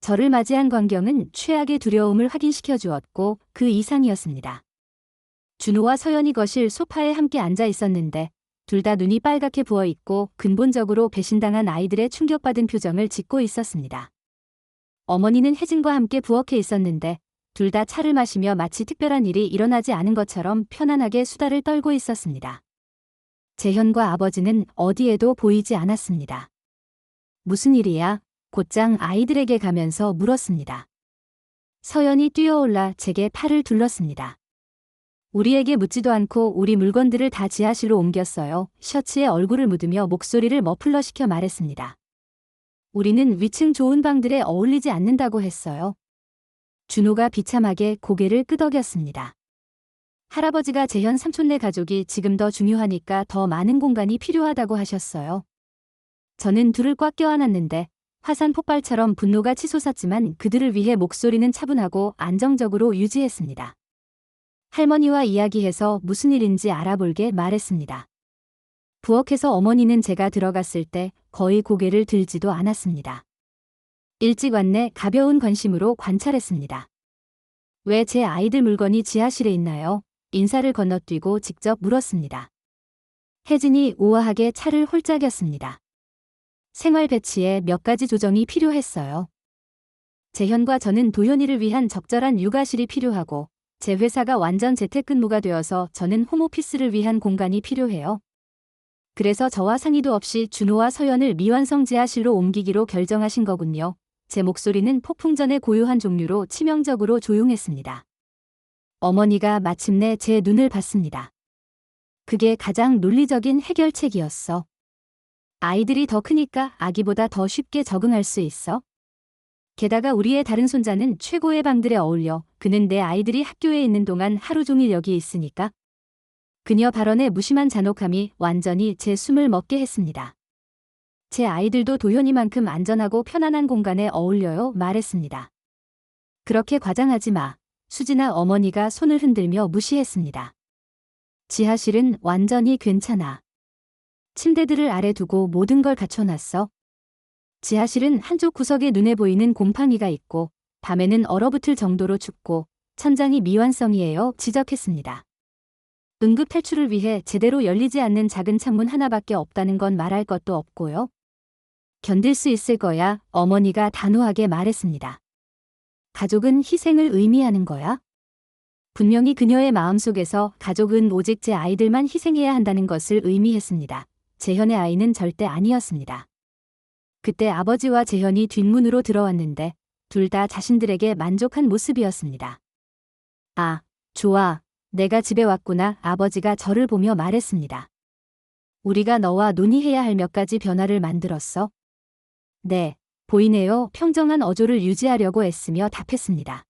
[SPEAKER 1] 저를 맞이한 광경은 최악의 두려움을 확인시켜 주었고 그 이상이었습니다. 준호와 서연이 거실 소파에 함께 앉아 있었는데 둘 다 눈이 빨갛게 부어 있고 근본적으로 배신당한 아이들의 충격받은 표정을 짓고 있었습니다. 어머니는 혜진과 함께 부엌에 있었는데 둘 다 차를 마시며 마치 특별한 일이 일어나지 않은 것처럼 편안하게 수다를 떨고 있었습니다. 재현과 아버지는 어디에도 보이지 않았습니다. 무슨 일이야? 곧장 아이들에게 가면서 물었습니다. 서연이 뛰어올라 제게 팔을 둘렀습니다. 우리에게 묻지도 않고 우리 물건들을 다 지하실로 옮겼어요. 셔츠에 얼굴을 묻으며 목소리를 머플러시켜 말했습니다. 우리는 위층 좋은 방들에 어울리지 않는다고 했어요. 준호가 비참하게 고개를 끄덕였습니다. 할아버지가 재현 삼촌네 가족이 지금 더 중요하니까 더 많은 공간이 필요하다고 하셨어요. 저는 둘을 꽉 껴안았는데 화산 폭발처럼 분노가 치솟았지만 그들을 위해 목소리는 차분하고 안정적으로 유지했습니다. 할머니와 이야기해서 무슨 일인지 알아볼게 말했습니다. 부엌에서 어머니는 제가 들어갔을 때 거의 고개를 들지도 않았습니다. 일찍 왔네 가벼운 관심으로 관찰했습니다. 왜 제 아이들 물건이 지하실에 있나요? 인사를 건너뛰고 직접 물었습니다. 혜진이 우아하게 차를 홀짝였습니다. 생활 배치에 몇 가지 조정이 필요했어요. 재현과 저는 도현이를 위한 적절한 육아실이 필요하고 제 회사가 완전 재택근무가 되어서 저는 홈오피스를 위한 공간이 필요해요. 그래서 저와 상의도 없이 준호와 서연을 미완성 지하실로 옮기기로 결정하신 거군요. 제 목소리는 폭풍 전의 고요한 종류로 치명적으로 조용했습니다. 어머니가 마침내 제 눈을 봤습니다. 그게 가장 논리적인 해결책이었어. 아이들이 더 크니까 아기보다 더 쉽게 적응할 수 있어. 게다가 우리의 다른 손자는 최고의 방들에 어울려. 그는 내 아이들이 학교에 있는 동안 하루 종일 여기 있으니까. 그녀 발언의 무심한 잔혹함이 완전히 제 숨을 먹게 했습니다. 제 아이들도 도현이만큼 안전하고 편안한 공간에 어울려요 말했습니다. 그렇게 과장하지 마. 수진아 어머니가 손을 흔들며 무시했습니다. 지하실은 완전히 괜찮아. 침대들을 아래 두고 모든 걸 갖춰놨어. 지하실은 한쪽 구석에 눈에 보이는 곰팡이가 있고 밤에는 얼어붙을 정도로 춥고 천장이 미완성이에요 지적했습니다. 응급 탈출을 위해 제대로 열리지 않는 작은 창문 하나밖에 없다는 건 말할 것도 없고요. 견딜 수 있을 거야 어머니가 단호하게 말했습니다. 가족은 희생을 의미하는 거야? 분명히 그녀의 마음속에서 가족은 오직 제 아이들만 희생해야 한다는 것을 의미했습니다. 재현의 아이는 절대 아니었습니다. 그때 아버지와 재현이 뒷문으로 들어왔는데 둘 다 자신들에게 만족한 모습이었습니다. 아, 좋아. 내가 집에 왔구나. 아버지가 저를 보며 말했습니다. 우리가 너와 논의해야 할 몇 가지 변화를 만들었어. 네, 보이네요. 평정한 어조를 유지하려고 애쓰며 답했습니다.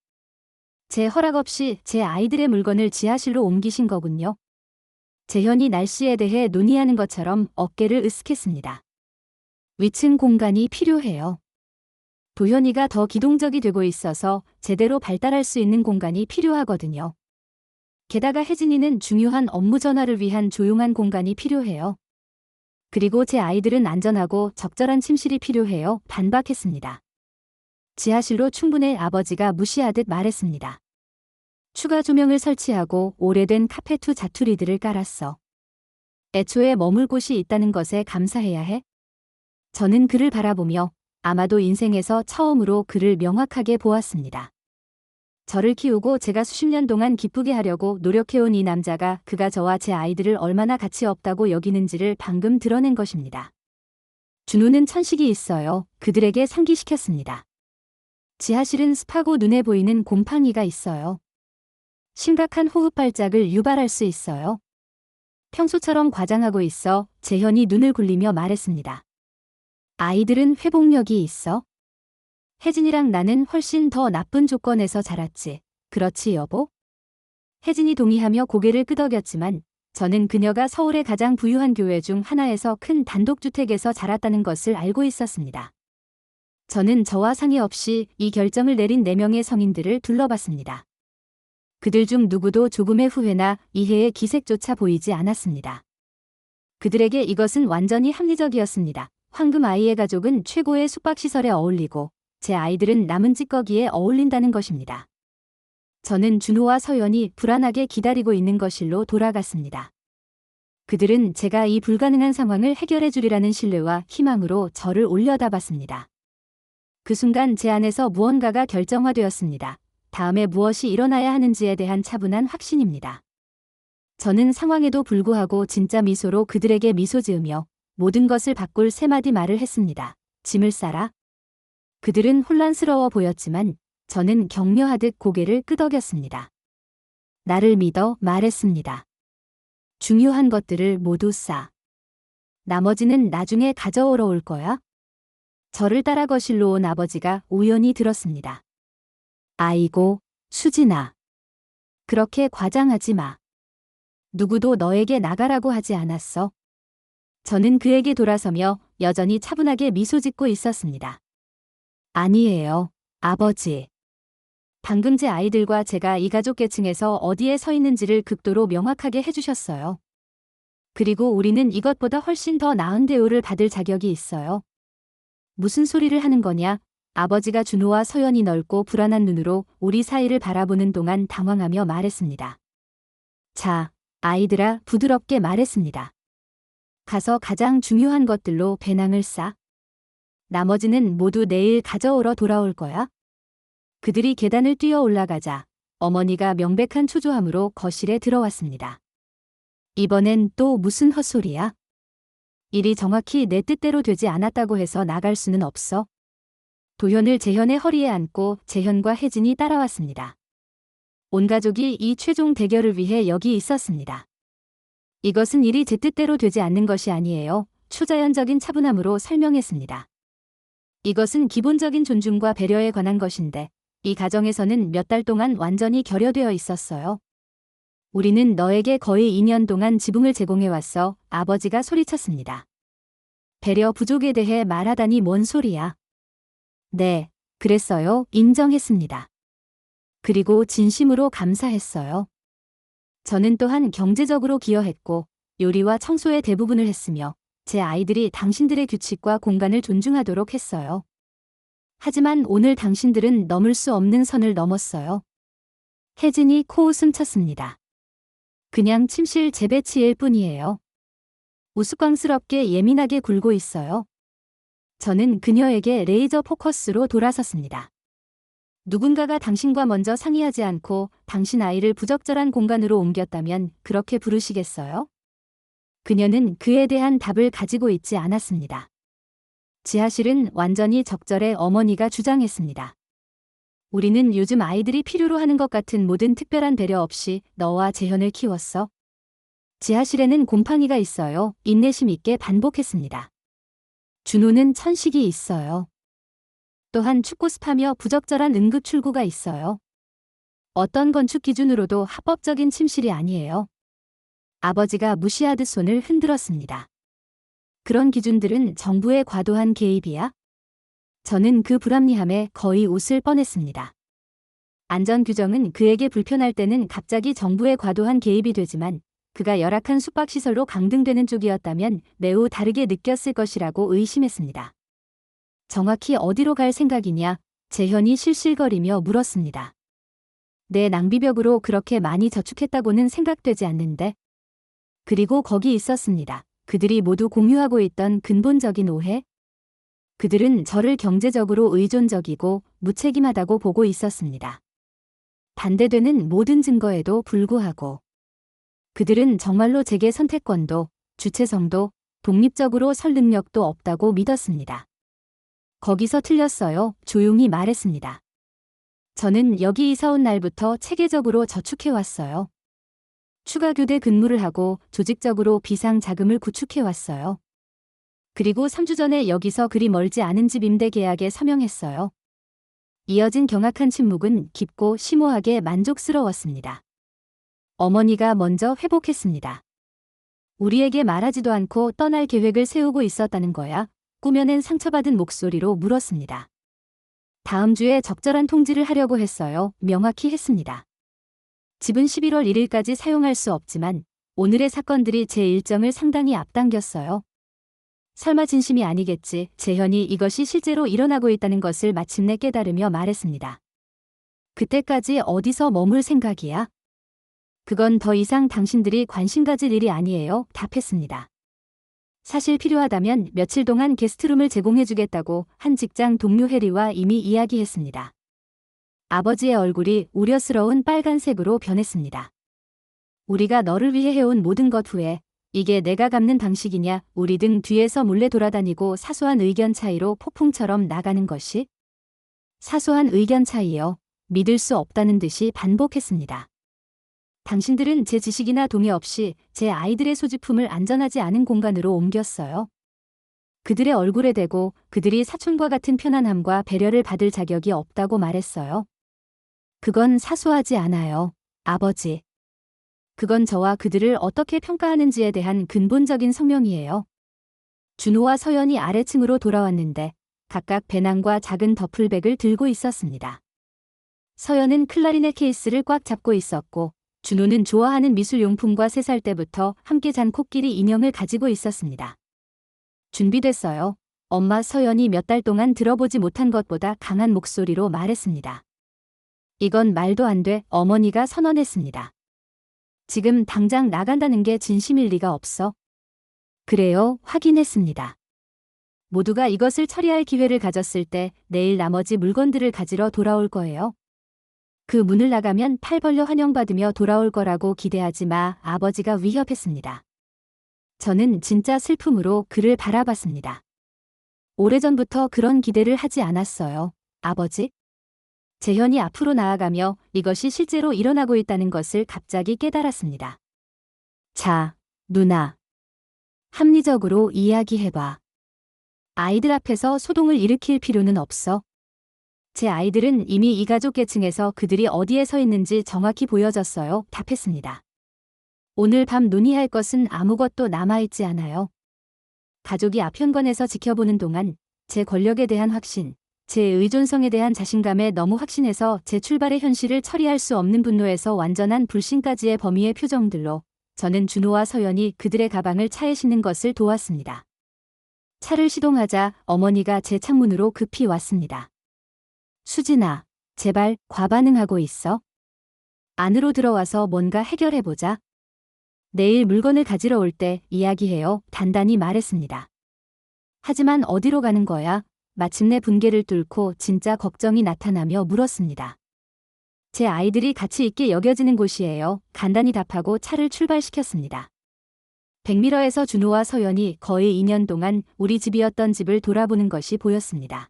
[SPEAKER 1] 제 허락 없이 제 아이들의 물건을 지하실로 옮기신 거군요. 재현이 날씨에 대해 논의하는 것처럼 어깨를 으쓱했습니다. 위층 공간이 필요해요. 도현이가 더 기동적이 되고 있어서 제대로 발달할 수 있는 공간이 필요하거든요. 게다가 혜진이는 중요한 업무 전화를 위한 조용한 공간이 필요해요. 그리고 제 아이들은 안전하고 적절한 침실이 필요해요. 반박했습니다. 지하실로 충분해 아버지가 무시하듯 말했습니다. 추가 조명을 설치하고 오래된 카페트 자투리들을 깔았어. 애초에 머물 곳이 있다는 것에 감사해야 해. 저는 그를 바라보며 아마도 인생에서 처음으로 그를 명확하게 보았습니다. 저를 키우고 제가 수십 년 동안 기쁘게 하려고 노력해온 이 남자가 그가 저와 제 아이들을 얼마나 가치 없다고 여기는지를 방금 드러낸 것입니다. 준호는 천식이 있어요. 그들에게 상기시켰습니다. 지하실은 습하고 눈에 보이는 곰팡이가 있어요. 심각한 호흡 발작을 유발할 수 있어요. 평소처럼 과장하고 있어 재현이 눈을 굴리며 말했습니다. 아이들은 회복력이 있어? 혜진이랑 나는 훨씬 더 나쁜 조건에서 자랐지. 그렇지 여보? 혜진이 동의하며 고개를 끄덕였지만 저는 그녀가 서울의 가장 부유한 교회 중 하나에서 큰 단독주택에서 자랐다는 것을 알고 있었습니다. 저는 저와 상의 없이 이 결정을 내린 4명의 성인들을 둘러봤습니다. 그들 중 누구도 조금의 후회나 이해의 기색조차 보이지 않았습니다. 그들에게 이것은 완전히 합리적이었습니다. 황금 아이의 가족은 최고의 숙박시설에 어울리고 제 아이들은 남은 찌꺼기에 어울린다는 것입니다. 저는 준호와 서연이 불안하게 기다리고 있는 거실로 돌아갔습니다. 그들은 제가 이 불가능한 상황을 해결해 주리라는 신뢰와 희망으로 저를 올려다봤습니다. 그 순간 제 안에서 무언가가 결정화되었습니다. 다음에 무엇이 일어나야 하는지에 대한 차분한 확신입니다. 저는 상황에도 불구하고 진짜 미소로 그들에게 미소 지으며 모든 것을 바꿀 3마디 말을 했습니다. 짐을 싸라. 그들은 혼란스러워 보였지만 저는 격려하듯 고개를 끄덕였습니다. 나를 믿어 말했습니다. 중요한 것들을 모두 싸. 나머지는 나중에 가져오러 올 거야. 저를 따라 거실로 온 아버지가 우연히 들었습니다. 아이고, 수진아. 그렇게 과장하지 마. 누구도 너에게 나가라고 하지 않았어. 저는 그에게 돌아서며 여전히 차분하게 미소 짓고 있었습니다. 아니에요, 아버지. 방금 제 아이들과 제가 이 가족 계층에서 어디에 서 있는지를 극도로 명확하게 해주셨어요. 그리고 우리는 이것보다 훨씬 더 나은 대우를 받을 자격이 있어요. 무슨 소리를 하는 거냐? 아버지가 준호와 서연이 넓고 불안한 눈으로 우리 사이를 바라보는 동안 당황하며 말했습니다. 자, 아이들아, 부드럽게 말했습니다. 가서 가장 중요한 것들로 배낭을 싸. 나머지는 모두 내일 가져오러 돌아올 거야. 그들이 계단을 뛰어 올라가자 어머니가 명백한 초조함으로 거실에 들어왔습니다. 이번엔 또 무슨 헛소리야? 일이 정확히 내 뜻대로 되지 않았다고 해서 나갈 수는 없어. 도현을 재현의 허리에 안고 재현과 혜진이 따라왔습니다. 온 가족이 이 최종 대결을 위해 여기 있었습니다. 이것은 일이 제 뜻대로 되지 않는 것이 아니에요. 초자연적인 차분함으로 설명했습니다. 이것은 기본적인 존중과 배려에 관한 것인데 이 가정에서는 몇 달 동안 완전히 결여되어 있었어요. 우리는 너에게 거의 2년 동안 지붕을 제공해왔어. 아버지가 소리쳤습니다. 배려 부족에 대해 말하다니 뭔 소리야. 네, 그랬어요. 인정했습니다. 그리고 진심으로 감사했어요. 저는 또한 경제적으로 기여했고 요리와 청소의 대부분을 했으며 제 아이들이 당신들의 규칙과 공간을 존중하도록 했어요. 하지만 오늘 당신들은 넘을 수 없는 선을 넘었어요. 혜진이 코웃음 쳤습니다. 그냥 침실 재배치일 뿐이에요. 우스꽝스럽게 예민하게 굴고 있어요. 저는 그녀에게 레이저 포커스로 돌아섰습니다. 누군가가 당신과 먼저 상의하지 않고 당신 아이를 부적절한 공간으로 옮겼다면 그렇게 부르시겠어요? 그녀는 그에 대한 답을 가지고 있지 않았습니다. 지하실은 완전히 적절해. 어머니가 주장했습니다. 우리는 요즘 아이들이 필요로 하는 것 같은 모든 특별한 배려 없이 너와 재현을 키웠어. 지하실에는 곰팡이가 있어요. 인내심 있게 반복했습니다. 준호는 천식이 있어요. 또한 춥고 습하며 부적절한 응급 출구가 있어요. 어떤 건축 기준으로도 합법적인 침실이 아니에요. 아버지가 무시하듯 손을 흔들었습니다. 그런 기준들은 정부의 과도한 개입이야? 저는 그 불합리함에 거의 웃을 뻔했습니다. 안전 규정은 그에게 불편할 때는 갑자기 정부의 과도한 개입이 되지만 그가 열악한 숙박시설로 강등되는 쪽이었다면 매우 다르게 느꼈을 것이라고 의심했습니다. 정확히 어디로 갈 생각이냐? 재현이 실실거리며 물었습니다. 내 낭비벽으로 그렇게 많이 저축했다고는 생각되지 않는데. 그리고 거기 있었습니다. 그들이 모두 공유하고 있던 근본적인 오해? 그들은 저를 경제적으로 의존적이고 무책임하다고 보고 있었습니다. 반대되는 모든 증거에도 불구하고 그들은 정말로 제게 선택권도 주체성도 독립적으로 설 능력도 없다고 믿었습니다. 거기서 틀렸어요. 조용히 말했습니다. 저는 여기 이사 온 날부터 체계적으로 저축해왔어요. 추가 교대 근무를 하고 조직적으로 비상 자금을 구축해왔어요. 그리고 3주 전에 여기서 그리 멀지 않은 집 임대 계약에 서명했어요. 이어진 경악한 침묵은 깊고 심오하게 만족스러웠습니다. 어머니가 먼저 회복했습니다. 우리에게 말하지도 않고 떠날 계획을 세우고 있었다는 거야? 꾸며낸 상처받은 목소리로 물었습니다. 다음 주에 적절한 통지를 하려고 했어요. 명확히 했습니다. 집은 11월 1일까지 사용할 수 없지만 오늘의 사건들이 제 일정을 상당히 앞당겼어요. 설마 진심이 아니겠지. 재현이 이것이 실제로 일어나고 있다는 것을 마침내 깨달으며 말했습니다. 그때까지 어디서 머물 생각이야? 그건 더 이상 당신들이 관심 가질 일이 아니에요. 답했습니다. 사실 필요하다면 며칠 동안 게스트룸을 제공해주겠다고 한 직장 동료 해리와 이미 이야기했습니다. 아버지의 얼굴이 우려스러운 빨간색으로 변했습니다. 우리가 너를 위해 해온 모든 것 후에 이게 내가 갚는 방식이냐? 우리 등 뒤에서 몰래 돌아다니고 사소한 의견 차이로 폭풍처럼 나가는 것이? 사소한 의견 차이요. 믿을 수 없다는 듯이 반복했습니다. 당신들은 제 지식이나 동의 없이 제 아이들의 소지품을 안전하지 않은 공간으로 옮겼어요. 그들의 얼굴에 대고 그들이 사촌과 같은 편안함과 배려를 받을 자격이 없다고 말했어요. 그건 사소하지 않아요, 아버지. 그건 저와 그들을 어떻게 평가하는지에 대한 근본적인 성명이에요. 준호와 서연이 아래층으로 돌아왔는데 각각 배낭과 작은 더플백을 들고 있었습니다. 서연은 클라리넷 케이스를 꽉 잡고 있었고 준호는 좋아하는 미술용품과 3살 때부터 함께 잔 코끼리 인형을 가지고 있었습니다. 준비됐어요. 엄마. 서연이 몇 달 동안 들어보지 못한 것보다 강한 목소리로 말했습니다. 이건 말도 안 돼. 어머니가 선언했습니다. 지금 당장 나간다는 게 진심일 리가 없어. 그래요. 확인했습니다. 모두가 이것을 처리할 기회를 가졌을 때 내일 나머지 물건들을 가지러 돌아올 거예요. 그 문을 나가면 팔 벌려 환영받으며 돌아올 거라고 기대하지 마. 아버지가 위협했습니다. 저는 진짜 슬픔으로 그를 바라봤습니다. 오래전부터 그런 기대를 하지 않았어요. 아버지? 재현이 앞으로 나아가며 이것이 실제로 일어나고 있다는 것을 갑자기 깨달았습니다. 자, 누나. 합리적으로 이야기해봐. 아이들 앞에서 소동을 일으킬 필요는 없어. 제 아이들은 이미 이 가족 계층에서 그들이 어디에 서 있는지 정확히 보여졌어요. 답했습니다. 오늘 밤 논의할 것은 아무것도 남아있지 않아요. 가족이 아편권에서 지켜보는 동안 제 권력에 대한 확신, 제 의존성에 대한 자신감에 너무 확신해서 제 출발의 현실을 처리할 수 없는 분노에서 완전한 불신까지의 범위의 표정들로 저는 준호와 서연이 그들의 가방을 차에 싣는 것을 도왔습니다. 차를 시동하자 어머니가 제 창문으로 급히 왔습니다. 수진아, 제발 과반응하고 있어. 안으로 들어와서 뭔가 해결해보자. 내일 물건을 가지러 올 때 이야기해요. 단단히 말했습니다. 하지만 어디로 가는 거야? 마침내 분개를 뚫고 진짜 걱정이 나타나며 물었습니다. 제 아이들이 가치 있게 여겨지는 곳이에요. 간단히 답하고 차를 출발시켰습니다. 백미러에서 준호와 서연이 거의 2년 동안 우리 집이었던 집을 돌아보는 것이 보였습니다.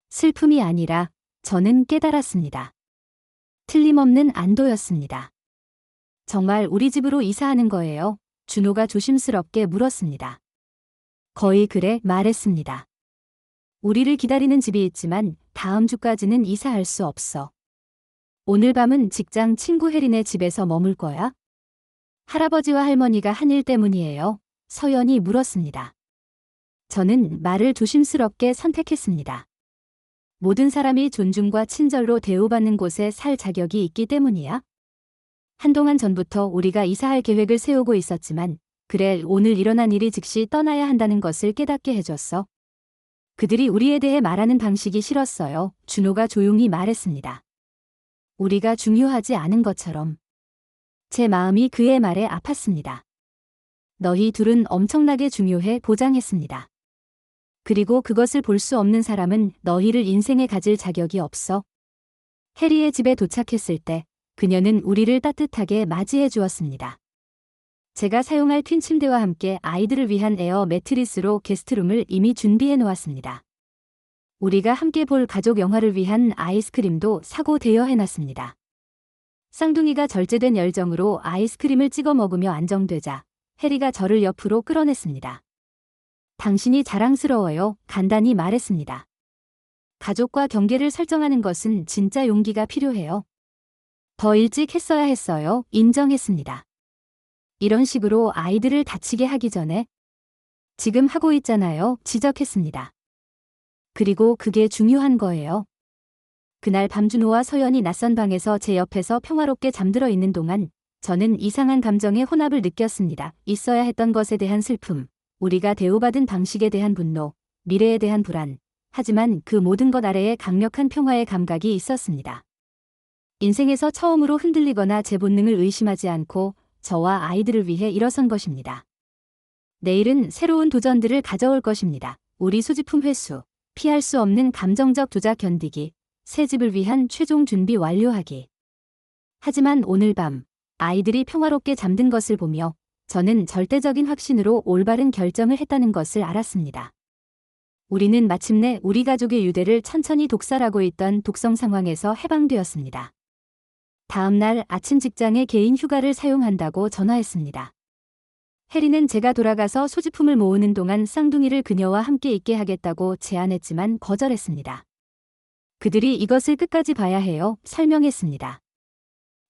[SPEAKER 1] 슬픔이 아니라 저는 깨달았습니다. 틀림없는 안도였습니다. 정말 우리 집으로 이사하는 거예요? 준호가 조심스럽게 물었습니다. 거의 그래 말했습니다. 우리를 기다리는 집이 있지만 다음 주까지는 이사할 수 없어. 오늘 밤은 직장 친구 혜린의 집에서 머물 거야? 할아버지와 할머니가 한 일 때문이에요. 서연이 물었습니다. 저는 말을 조심스럽게 선택했습니다. 모든 사람이 존중과 친절로 대우받는 곳에 살 자격이 있기 때문이야. 한동안 전부터 우리가 이사할 계획을 세우고 있었지만 그래 오늘 일어난 일이 즉시 떠나야 한다는 것을 깨닫게 해줬어. 그들이 우리에 대해 말하는 방식이 싫었어요. 준호가 조용히 말했습니다. 우리가 중요하지 않은 것처럼. 제 마음이 그의 말에 아팠습니다. 너희 둘은 엄청나게 중요해 보장했습니다. 그리고 그것을 볼 수 없는 사람은 너희를 인생에 가질 자격이 없어. 해리의 집에 도착했을 때 그녀는 우리를 따뜻하게 맞이해 주었습니다. 제가 사용할 퀸 침대와 함께 아이들을 위한 에어 매트리스로 게스트룸을 이미 준비해 놓았습니다. 우리가 함께 볼 가족 영화를 위한 아이스크림도 사고 대여해 놨습니다. 쌍둥이가 절제된 열정으로 아이스크림을 찍어 먹으며 안정되자 해리가 저를 옆으로 끌어냈습니다. 당신이 자랑스러워요. 간단히 말했습니다. 가족과 경계를 설정하는 것은 진짜 용기가 필요해요. 더 일찍 했어야 했어요. 인정했습니다. 이런 식으로 아이들을 다치게 하기 전에 지금 하고 있잖아요. 지적했습니다. 그리고 그게 중요한 거예요. 그날 밤 준호와 서연이 낯선 방에서 제 옆에서 평화롭게 잠들어 있는 동안 저는 이상한 감정의 혼합을 느꼈습니다. 있어야 했던 것에 대한 슬픔, 우리가 대우받은 방식에 대한 분노, 미래에 대한 불안. 하지만 그 모든 것 아래에 강력한 평화의 감각이 있었습니다. 인생에서 처음으로 흔들리거나 제 본능을 의심하지 않고 저와 아이들을 위해 일어선 것입니다. 내일은 새로운 도전들을 가져올 것입니다. 우리 소지품 회수, 피할 수 없는 감정적 조작 견디기, 새 집을 위한 최종 준비 완료하기. 하지만 오늘 밤 아이들이 평화롭게 잠든 것을 보며 저는 절대적인 확신으로 올바른 결정을 했다는 것을 알았습니다. 우리는 마침내 우리 가족의 유대를 천천히 독살하고 있던 독성 상황에서 해방되었습니다. 다음 날 아침 직장에 개인 휴가를 사용한다고 전화했습니다. 해리는 제가 돌아가서 소지품을 모으는 동안 쌍둥이를 그녀와 함께 있게 하겠다고 제안했지만 거절했습니다. 그들이 이것을 끝까지 봐야 해요. 설명했습니다.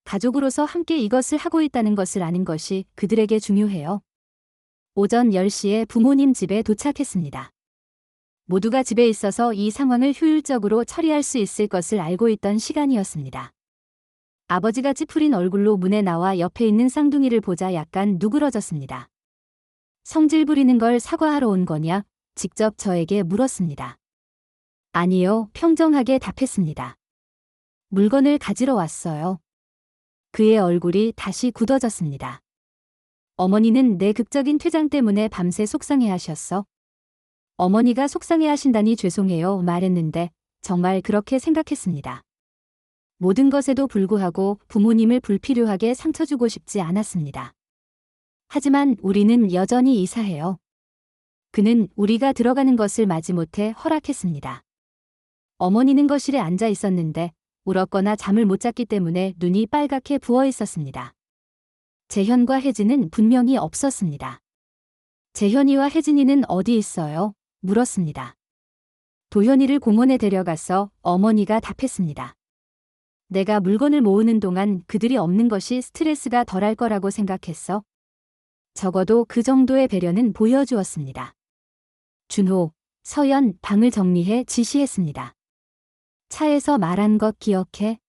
[SPEAKER 1] 가족으로서 함께 이것을 하고 있다는 것을 아는 것이 그들에게 중요해요. 오전 10시에 부모님 집에 도착했습니다. 모두가 집에 있어서 이 상황을 효율적으로 처리할 수 있을 것을 알고 있던 시간이었습니다. 아버지가 찌푸린 얼굴로 문에 나와 옆에 있는 쌍둥이를 보자 약간 누그러졌습니다. 성질 부리는 걸 사과하러 온 거냐? 직접 저에게 물었습니다. 아니요, 평정하게 답했습니다. 물건을 가지러 왔어요. 그의 얼굴이 다시 굳어졌습니다. 어머니는 내 극적인 퇴장 때문에 밤새 속상해하셨어. 어머니가 속상해하신다니 죄송해요 말했는데 정말 그렇게 생각했습니다. 모든 것에도 불구하고 부모님을 불필요하게 상처 주고 싶지 않았습니다. 하지만 우리는 여전히 이사해요. 그는 우리가 들어가는 것을 마지못해 허락했습니다. 어머니는 거실에 앉아 있었는데 울었거나 잠을 못 잤기 때문에 눈이 빨갛게 부어 있었습니다. 재현과 혜진은 분명히 없었습니다. 재현이와 혜진이는 어디 있어요? 물었습니다. 도현이를 공원에 데려가서 어머니가 답했습니다. 내가 물건을 모으는 동안 그들이 없는 것이 스트레스가 덜할 거라고 생각했어. 적어도 그 정도의 배려는 보여주었습니다. 준호, 서연 방을 정리해 지시했습니다. 차에서 말한 것 기억해.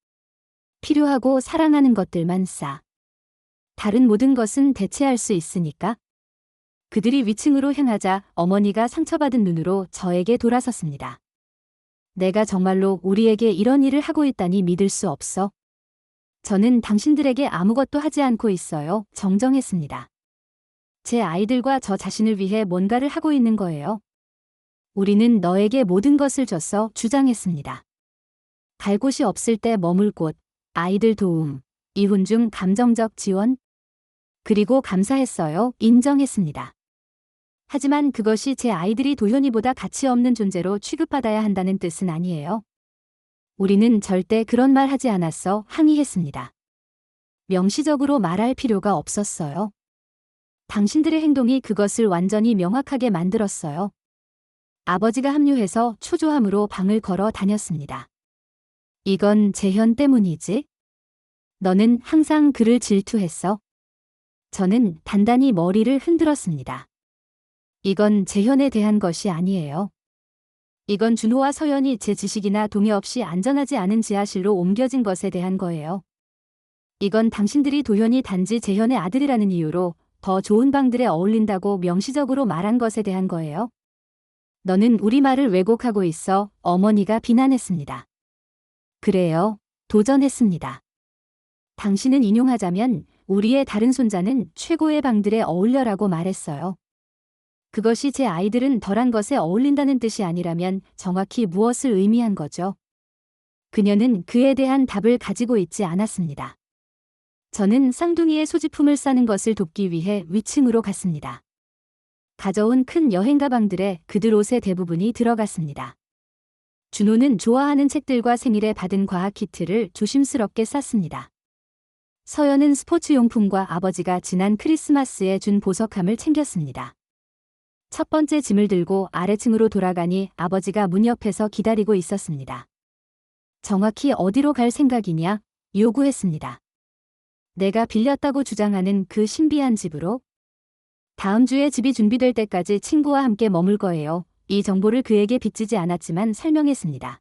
[SPEAKER 1] 필요하고 사랑하는 것들만 싸. 다른 모든 것은 대체할 수 있으니까. 그들이 위층으로 향하자 어머니가 상처받은 눈으로 저에게 돌아섰습니다. 내가 정말로 우리에게 이런 일을 하고 있다니 믿을 수 없어. 저는 당신들에게 아무것도 하지 않고 있어요. 정정했습니다. 제 아이들과 저 자신을 위해 뭔가를 하고 있는 거예요. 우리는 너에게 모든 것을 줬어. 주장했습니다. 갈 곳이 없을 때 머물 곳, 아이들 도움, 이혼 중 감정적 지원, 그리고 감사했어요. 인정했습니다. 하지만 그것이 제 아이들이 도현이보다 가치 없는 존재로 취급받아야 한다는 뜻은 아니에요. 우리는 절대 그런 말 하지 않았어. 항의했습니다. 명시적으로 말할 필요가 없었어요. 당신들의 행동이 그것을 완전히 명확하게 만들었어요. 아버지가 합류해서 초조함으로 방을 걸어 다녔습니다. 이건 재현 때문이지? 너는 항상 그를 질투했어. 저는 단단히 머리를 흔들었습니다. 이건 재현에 대한 것이 아니에요. 이건 준호와 서연이 제 지식이나 동의 없이 안전하지 않은 지하실로 옮겨진 것에 대한 거예요. 이건 당신들이 도현이 단지 재현의 아들이라는 이유로 더 좋은 방들에 어울린다고 명시적으로 말한 것에 대한 거예요. 너는 우리 말을 왜곡하고 있어. 어머니가 비난했습니다. 그래요. 도전했습니다. 당신은 인용하자면 우리의 다른 손자는 최고의 방들에 어울려라고 말했어요. 그것이 제 아이들은 덜한 것에 어울린다는 뜻이 아니라면 정확히 무엇을 의미한 거죠? 그녀는 그에 대한 답을 가지고 있지 않았습니다. 저는 쌍둥이의 소지품을 싸는 것을 돕기 위해 위층으로 갔습니다. 가져온 큰 여행 가방들에 그들 옷의 대부분이 들어갔습니다. 준호는 좋아하는 책들과 생일에 받은 과학 키트를 조심스럽게 쌌습니다. 서연은 스포츠용품과 아버지가 지난 크리스마스에 준 보석함을 챙겼습니다. 첫 번째 짐을 들고 아래층으로 돌아가니 아버지가 문 옆에서 기다리고 있었습니다. 정확히 어디로 갈 생각이냐? 요구했습니다. 내가 빌렸다고 주장하는 그 신비한 집으로? 다음 주에 집이 준비될 때까지 친구와 함께 머물 거예요. 이 정보를 그에게 빚지지 않았지만 설명했습니다.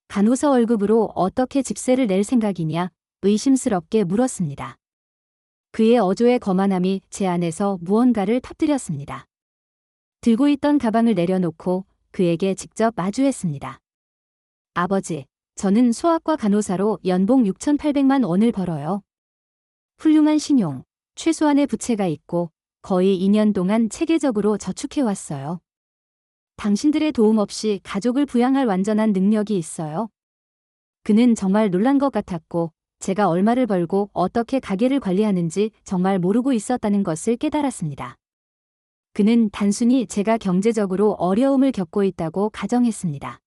[SPEAKER 1] 간호사 월급으로 어떻게 집세를 낼 생각이냐? 의심스럽게 물었습니다. 그의 어조의 거만함이 제 안에서 무언가를 터뜨렸습니다. 들고 있던 가방을 내려놓고 그에게 직접 마주했습니다. 아버지, 저는 소아과 간호사로 연봉 6,800만 원을 벌어요. 훌륭한 신용, 최소한의 부채가 있고 거의 2년 동안 체계적으로 저축해왔어요. 당신들의 도움 없이 가족을 부양할 완전한 능력이 있어요. 그는 정말 놀란 것 같았고 제가 얼마를 벌고 어떻게 가게를 관리하는지 정말 모르고 있었다는 것을 깨달았습니다. 그는 단순히 제가 경제적으로 어려움을 겪고 있다고 가정했습니다.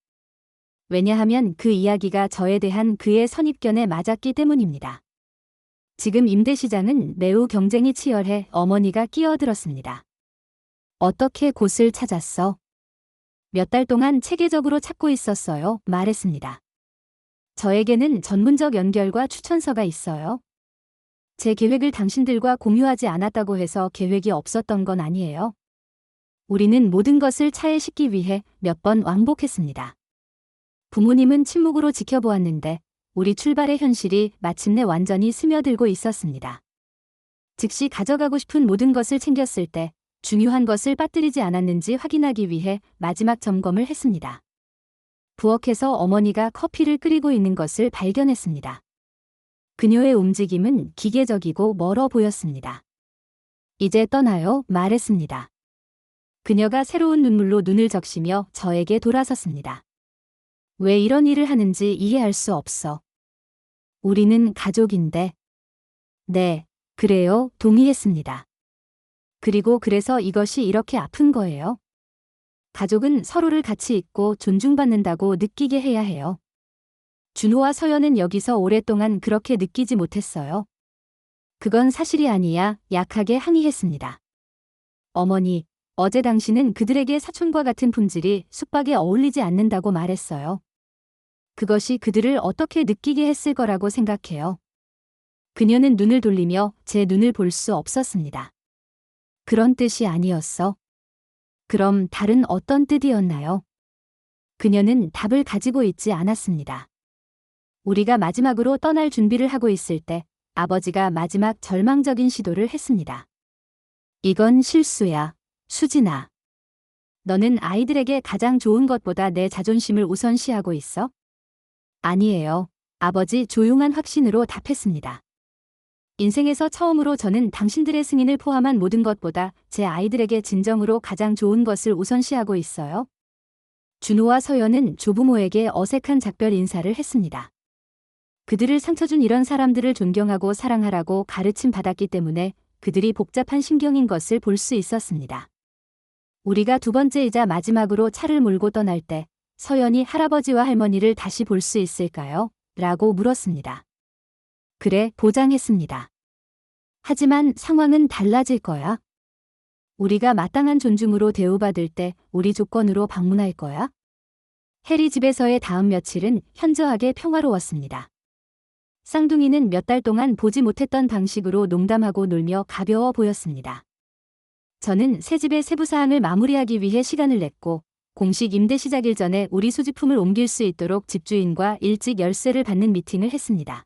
[SPEAKER 1] 왜냐하면 그 이야기가 저에 대한 그의 선입견에 맞았기 때문입니다. 지금 임대시장은 매우 경쟁이 치열해 어머니가 끼어들었습니다. 어떻게 곳을 찾았어? 몇 달 동안 체계적으로 찾고 있었어요. 말했습니다. 저에게는 전문적 연결과 추천서가 있어요. 제 계획을 당신들과 공유하지 않았다고 해서 계획이 없었던 건 아니에요. 우리는 모든 것을 차에 싣기 위해 몇 번 왕복했습니다. 부모님은 침묵으로 지켜보았는데 우리 출발의 현실이 마침내 완전히 스며들고 있었습니다. 즉시 가져가고 싶은 모든 것을 챙겼을 때 중요한 것을 빠뜨리지 않았는지 확인하기 위해 마지막 점검을 했습니다. 부엌에서 어머니가 커피를 끓이고 있는 것을 발견했습니다. 그녀의 움직임은 기계적이고 멀어 보였습니다. 이제 떠나요, 말했습니다. 그녀가 새로운 눈물로 눈을 적시며 저에게 돌아섰습니다. 왜 이런 일을 하는지 이해할 수 없어. 우리는 가족인데. 네, 그래요, 동의했습니다. 그리고 그래서 이것이 이렇게 아픈 거예요. 가족은 서로를 같이 있고 존중받는다고 느끼게 해야 해요. 준호와 서연은 여기서 오랫동안 그렇게 느끼지 못했어요. 그건 사실이 아니야, 약하게 항의했습니다. 어머니, 어제 당신은 그들에게 사촌과 같은 품질이 숙박에 어울리지 않는다고 말했어요. 그것이 그들을 어떻게 느끼게 했을 거라고 생각해요. 그녀는 눈을 돌리며 제 눈을 볼 수 없었습니다. 그런 뜻이 아니었어. 그럼 다른 어떤 뜻이었나요? 그녀는 답을 가지고 있지 않았습니다. 우리가 마지막으로 떠날 준비를 하고 있을 때 아버지가 마지막 절망적인 시도를 했습니다. 이건 실수야, 수진아. 너는 아이들에게 가장 좋은 것보다 내 자존심을 우선시하고 있어? 아니에요. 아버지 조용한 확신으로 답했습니다. 인생에서 처음으로 저는 당신들의 승인을 포함한 모든 것보다 제 아이들에게 진정으로 가장 좋은 것을 우선시하고 있어요. 준호와 서연은 조부모에게 어색한 작별 인사를 했습니다. 그들을 상처 준 이런 사람들을 존경하고 사랑하라고 가르침 받았기 때문에 그들이 복잡한 심경인 것을 볼 수 있었습니다. 우리가 두 번째이자 마지막으로 차를 몰고 떠날 때 서연이 할아버지와 할머니를 다시 볼 수 있을까요? 라고 물었습니다. 그래, 보장했습니다. 하지만 상황은 달라질 거야. 우리가 마땅한 존중으로 대우받을 때 우리 조건으로 방문할 거야. 해리 집에서의 다음 며칠은 현저하게 평화로웠습니다. 쌍둥이는 몇 달 동안 보지 못했던 방식으로 농담하고 놀며 가벼워 보였습니다. 저는 새 집의 세부 사항을 마무리하기 위해 시간을 냈고 공식 임대 시작일 전에 우리 소지품을 옮길 수 있도록 집주인과 일찍 열쇠를 받는 미팅을 했습니다.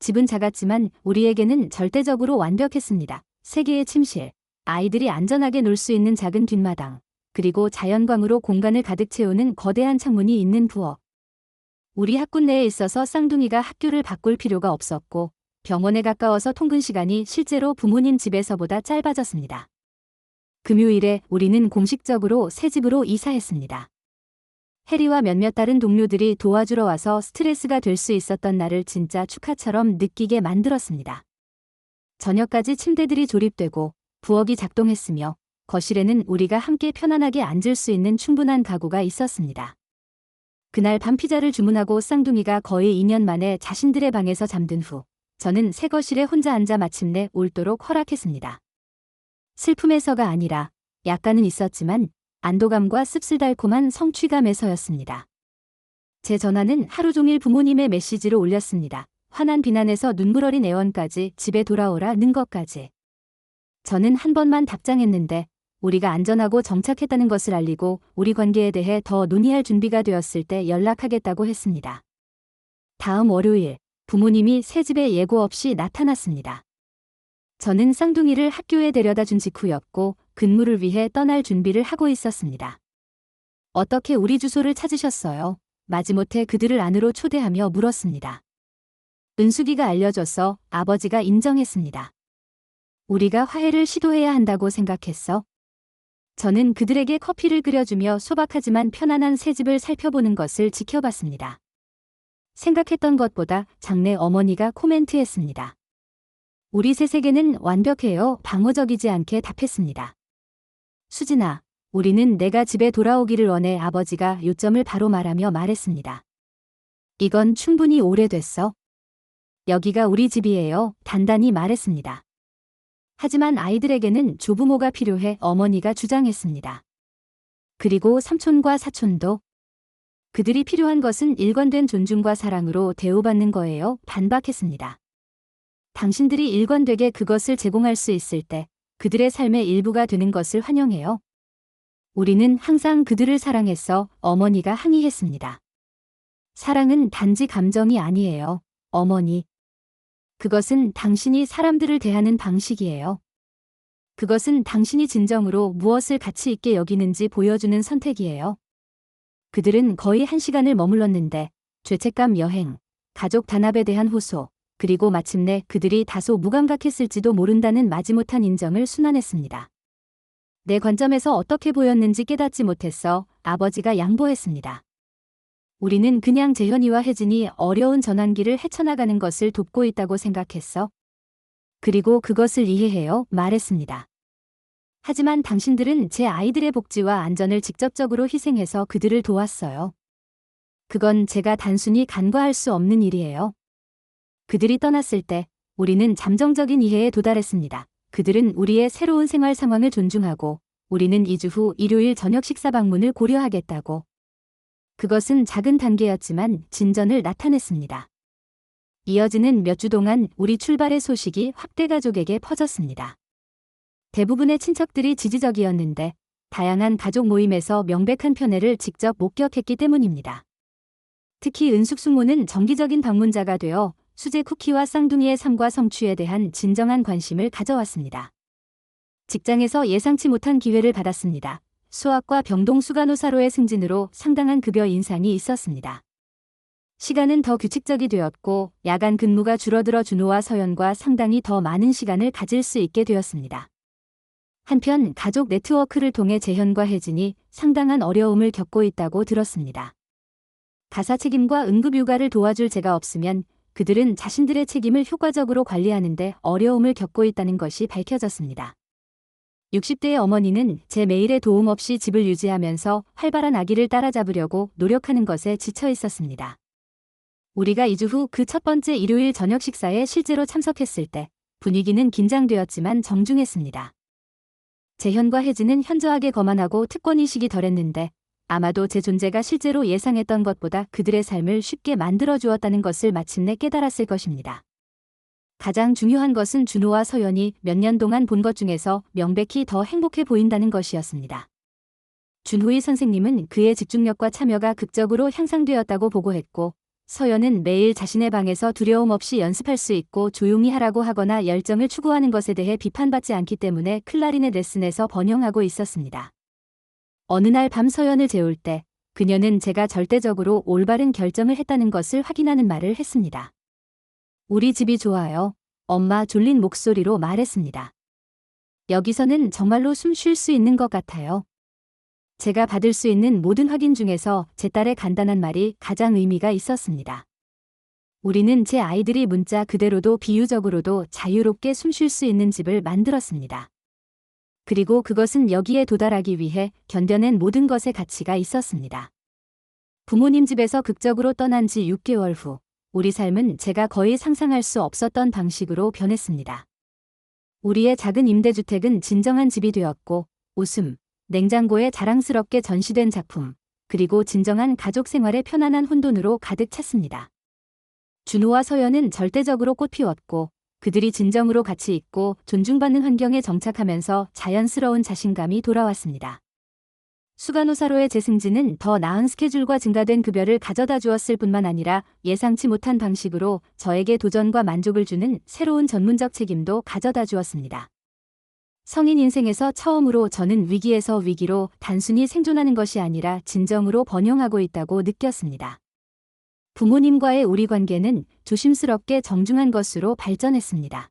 [SPEAKER 1] 집은 작았지만 우리에게는 절대적으로 완벽했습니다. 3개의 침실, 아이들이 안전하게 놀 수 있는 작은 뒷마당, 그리고 자연광으로 공간을 가득 채우는 거대한 창문이 있는 부엌. 우리 학군 내에 있어서 쌍둥이가 학교를 바꿀 필요가 없었고 병원에 가까워서 통근 시간이 실제로 부모님 집에서보다 짧아졌습니다. 금요일에 우리는 공식적으로 새 집으로 이사했습니다. 해리와 몇몇 다른 동료들이 도와주러 와서 스트레스가 될 수 있었던 날을 진짜 축하처럼 느끼게 만들었습니다. 저녁까지 침대들이 조립되고 부엌이 작동했으며 거실에는 우리가 함께 편안하게 앉을 수 있는 충분한 가구가 있었습니다. 그날 밤 피자를 주문하고 쌍둥이가 거의 2년 만에 자신들의 방에서 잠든 후 저는 새 거실에 혼자 앉아 마침내 울도록 허락했습니다. 슬픔에서가 아니라 약간은 있었지만 안도감과 씁쓸달콤한 성취감에서였습니다. 제 전화는 하루 종일 부모님의 메시지로 울렸습니다. 화난 비난에서 눈물 어린 애원까지 집에 돌아오라는 것까지. 저는 한 번만 답장했는데 우리가 안전하고 정착했다는 것을 알리고 우리 관계에 대해 더 논의할 준비가 되었을 때 연락하겠다고 했습니다. 다음 월요일 부모님이 새 집에 예고 없이 나타났습니다. 저는 쌍둥이를 학교에 데려다 준 직후였고 근무를 위해 떠날 준비를 하고 있었습니다. 어떻게 우리 주소를 찾으셨어요? 마지못해 그들을 안으로 초대하며 물었습니다. 은숙이가 알려줘서 아버지가 인정했습니다. 우리가 화해를 시도해야 한다고 생각했어. 저는 그들에게 커피를 끓여주며 소박하지만 편안한 새 집을 살펴보는 것을 지켜봤습니다. 생각했던 것보다 장래 어머니가 코멘트했습니다. 우리 새 세계는 완벽해요. 방어적이지 않게 답했습니다. 수진아, 우리는 내가 집에 돌아오기를 원해. 아버지가 요점을 바로 말하며 말했습니다. 이건 충분히 오래됐어. 여기가 우리 집이에요. 단단히 말했습니다. 하지만 아이들에게는 조부모가 필요해. 어머니가 주장했습니다. 그리고 삼촌과 사촌도. 그들이 필요한 것은 일관된 존중과 사랑으로 대우받는 거예요. 반박했습니다. 당신들이 일관되게 그것을 제공할 수 있을 때 그들의 삶의 일부가 되는 것을 환영해요. 우리는 항상 그들을 사랑했어. 어머니가 항의했습니다. 사랑은 단지 감정이 아니에요. 어머니. 그것은 당신이 사람들을 대하는 방식이에요. 그것은 당신이 진정으로 무엇을 가치 있게 여기는지 보여주는 선택이에요. 그들은 거의 1시간을 머물렀는데 죄책감 여행, 가족 단합에 대한 호소, 그리고 마침내 그들이 다소 무감각했을지도 모른다는 마지못한 인정을 순환했습니다. 내 관점에서 어떻게 보였는지 깨닫지 못했어. 아버지가 양보했습니다. 우리는 그냥 재현이와 혜진이 어려운 전환기를 헤쳐나가는 것을 돕고 있다고 생각했어. 그리고 그것을 이해해요. 말했습니다. 하지만 당신들은 제 아이들의 복지와 안전을 직접적으로 희생해서 그들을 도왔어요. 그건 제가 단순히 간과할 수 없는 일이에요. 그들이 떠났을 때 우리는 잠정적인 이해에 도달했습니다. 그들은 우리의 새로운 생활 상황을 존중하고 우리는 2주 후 일요일 저녁 식사 방문을 고려하겠다고. 그것은 작은 단계였지만 진전을 나타냈습니다. 이어지는 몇 주 동안 우리 출발의 소식이 확대 가족에게 퍼졌습니다. 대부분의 친척들이 지지적이었는데 다양한 가족 모임에서 명백한 편애를 직접 목격했기 때문입니다. 특히 은숙 숙모는 정기적인 방문자가 되어 수제 쿠키와 쌍둥이의 삶과 성취에 대한 진정한 관심을 가져왔습니다. 직장에서 예상치 못한 기회를 받았습니다. 수학과 병동 수간호사로의 승진으로 상당한 급여 인상이 있었습니다. 시간은 더 규칙적이 되었고 야간 근무가 줄어들어 준호와 서연과 상당히 더 많은 시간을 가질 수 있게 되었습니다. 한편 가족 네트워크를 통해 재현과 혜진이 상당한 어려움을 겪고 있다고 들었습니다. 가사 책임과 응급 육아를 도와줄 제가 없으면 그들은 자신들의 책임을 효과적으로 관리하는 데 어려움을 겪고 있다는 것이 밝혀졌습니다. 60대의 어머니는 제 메일에 도움 없이 집을 유지하면서 활발한 아기를 따라잡으려고 노력하는 것에 지쳐 있었습니다. 우리가 2주 후 그 첫 번째 일요일 저녁 식사에 실제로 참석했을 때 분위기는 긴장되었지만 정중했습니다. 재현과 혜진은 현저하게 거만하고 특권의식이 덜했는데 아마도 제 존재가 실제로 예상했던 것보다 그들의 삶을 쉽게 만들어주었다는 것을 마침내 깨달았을 것입니다. 가장 중요한 것은 준호와 서연이 몇 년 동안 본 것 중에서 명백히 더 행복해 보인다는 것이었습니다. 준호의 선생님은 그의 집중력과 참여가 극적으로 향상되었다고 보고했고 서연은 매일 자신의 방에서 두려움 없이 연습할 수 있고 조용히 하라고 하거나 열정을 추구하는 것에 대해 비판받지 않기 때문에 클라리넷 레슨에서 번영하고 있었습니다. 어느 날 밤 서연을 재울 때 그녀는 제가 절대적으로 올바른 결정을 했다는 것을 확인하는 말을 했습니다. 우리 집이 좋아요. 엄마 졸린 목소리로 말했습니다. 여기서는 정말로 숨 쉴 수 있는 것 같아요. 제가 받을 수 있는 모든 확인 중에서 제 딸의 간단한 말이 가장 의미가 있었습니다. 우리는 제 아이들이 문자 그대로도 비유적으로도 자유롭게 숨 쉴 수 있는 집을 만들었습니다. 그리고 그것은 여기에 도달하기 위해 견뎌낸 모든 것의 가치가 있었습니다. 부모님 집에서 극적으로 떠난 지 6개월 후, 우리 삶은 제가 거의 상상할 수 없었던 방식으로 변했습니다. 우리의 작은 임대주택은 진정한 집이 되었고, 웃음, 냉장고에 자랑스럽게 전시된 작품, 그리고 진정한 가족 생활의 편안한 혼돈으로 가득 찼습니다. 준호와 서연은 절대적으로 꽃피웠고, 그들이 진정으로 가치 있고 존중받는 환경에 정착하면서 자연스러운 자신감이 돌아왔습니다. 수간호사로의 제 승진은 더 나은 스케줄과 증가된 급여를 가져다 주었을 뿐만 아니라 예상치 못한 방식으로 저에게 도전과 만족을 주는 새로운 전문적 책임도 가져다 주었습니다. 성인 인생에서 처음으로 저는 위기에서 위기로 단순히 생존하는 것이 아니라 진정으로 번영하고 있다고 느꼈습니다. 부모님과의 우리 관계는 조심스럽게 정중한 것으로 발전했습니다.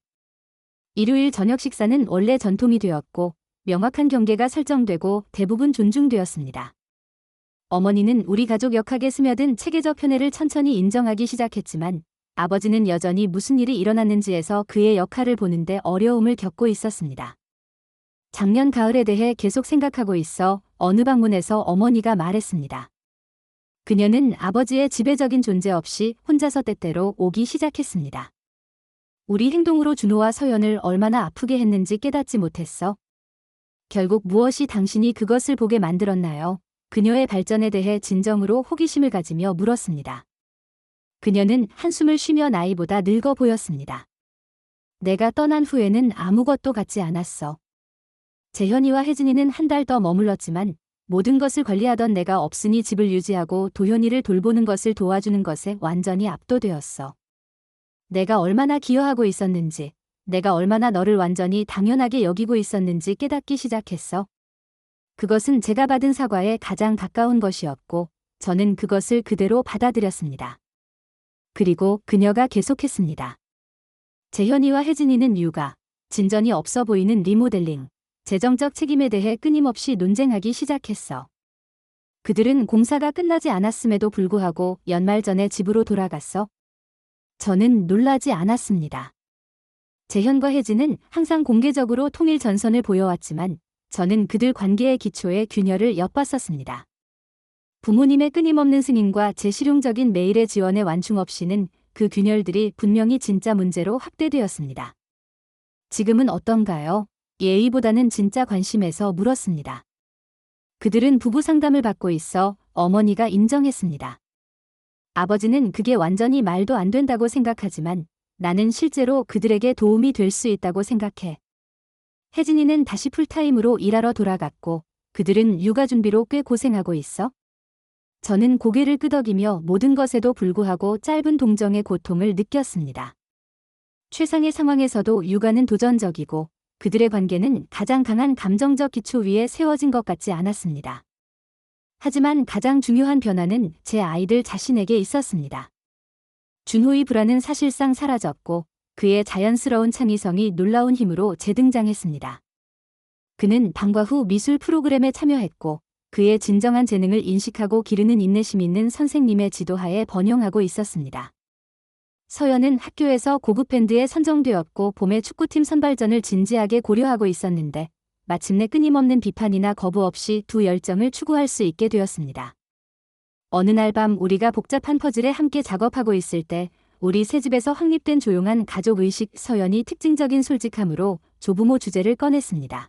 [SPEAKER 1] 일요일 저녁 식사는 원래 전통이 되었고 명확한 경계가 설정되고 대부분 존중되었습니다. 어머니는 우리 가족 역학에 스며든 체계적 편애를 천천히 인정하기 시작했지만 아버지는 여전히 무슨 일이 일어났는지에서 그의 역할을 보는데 어려움을 겪고 있었습니다. 작년 가을에 대해 계속 생각하고 있어 어느 방문에서 어머니가 말했습니다. 그녀는 아버지의 지배적인 존재 없이 혼자서 때때로 오기 시작했습니다. 우리 행동으로 준호와 서연을 얼마나 아프게 했는지 깨닫지 못했어. 결국 무엇이 당신이 그것을 보게 만들었나요? 그녀의 발전에 대해 진정으로 호기심을 가지며 물었습니다. 그녀는 한숨을 쉬며 나이보다 늙어 보였습니다. 내가 떠난 후에는 아무것도 같지 않았어. 재현이와 혜진이는 한 달 더 머물렀지만 모든 것을 관리하던 내가 없으니 집을 유지하고 도현이를 돌보는 것을 도와주는 것에 완전히 압도되었어. 내가 얼마나 기여하고 있었는지, 내가 얼마나 너를 완전히 당연하게 여기고 있었는지 깨닫기 시작했어. 그것은 제가 받은 사과에 가장 가까운 것이었고, 저는 그것을 그대로 받아들였습니다. 그리고 그녀가 계속했습니다. 재현이와 혜진이는 육아, 진전이 없어 보이는 리모델링, 재정적 책임에 대해 끊임없이 논쟁하기 시작했어. 그들은 공사가 끝나지 않았음에도 불구하고 연말 전에 집으로 돌아갔어. 저는 놀라지 않았습니다. 재현과 혜진은 항상 공개적으로 통일 전선을 보여왔지만 저는 그들 관계의 기초에 균열을 엿봤었습니다. 부모님의 끊임없는 승인과 제 실용적인 매일의 지원의 완충 없이는 그 균열들이 분명히 진짜 문제로 확대되었습니다. 지금은 어떤가요? 예의보다는 진짜 관심에서 물었습니다. 그들은 부부 상담을 받고 있어 어머니가 인정했습니다. 아버지는 그게 완전히 말도 안 된다고 생각하지만 나는 실제로 그들에게 도움이 될 수 있다고 생각해. 혜진이는 다시 풀타임으로 일하러 돌아갔고 그들은 육아 준비로 꽤 고생하고 있어. 저는 고개를 끄덕이며 모든 것에도 불구하고 짧은 동정의 고통을 느꼈습니다. 최상의 상황에서도 육아는 도전적이고 그들의 관계는 가장 강한 감정적 기초 위에 세워진 것 같지 않았습니다. 하지만 가장 중요한 변화는 제 아이들 자신에게 있었습니다. 준호의 불안은 사실상 사라졌고 그의 자연스러운 창의성이 놀라운 힘으로 재등장했습니다. 그는 방과 후 미술 프로그램에 참여했고 그의 진정한 재능을 인식하고 기르는 인내심 있는 선생님의 지도하에 번영하고 있었습니다. 서연은 학교에서 고급 밴드에 선정되었고 봄의 축구팀 선발전을 진지하게 고려하고 있었는데 마침내 끊임없는 비판이나 거부 없이 두 열정을 추구할 수 있게 되었습니다. 어느 날 밤 우리가 복잡한 퍼즐에 함께 작업하고 있을 때 우리 새 집에서 확립된 조용한 가족의식 서연이 특징적인 솔직함으로 조부모 주제를 꺼냈습니다.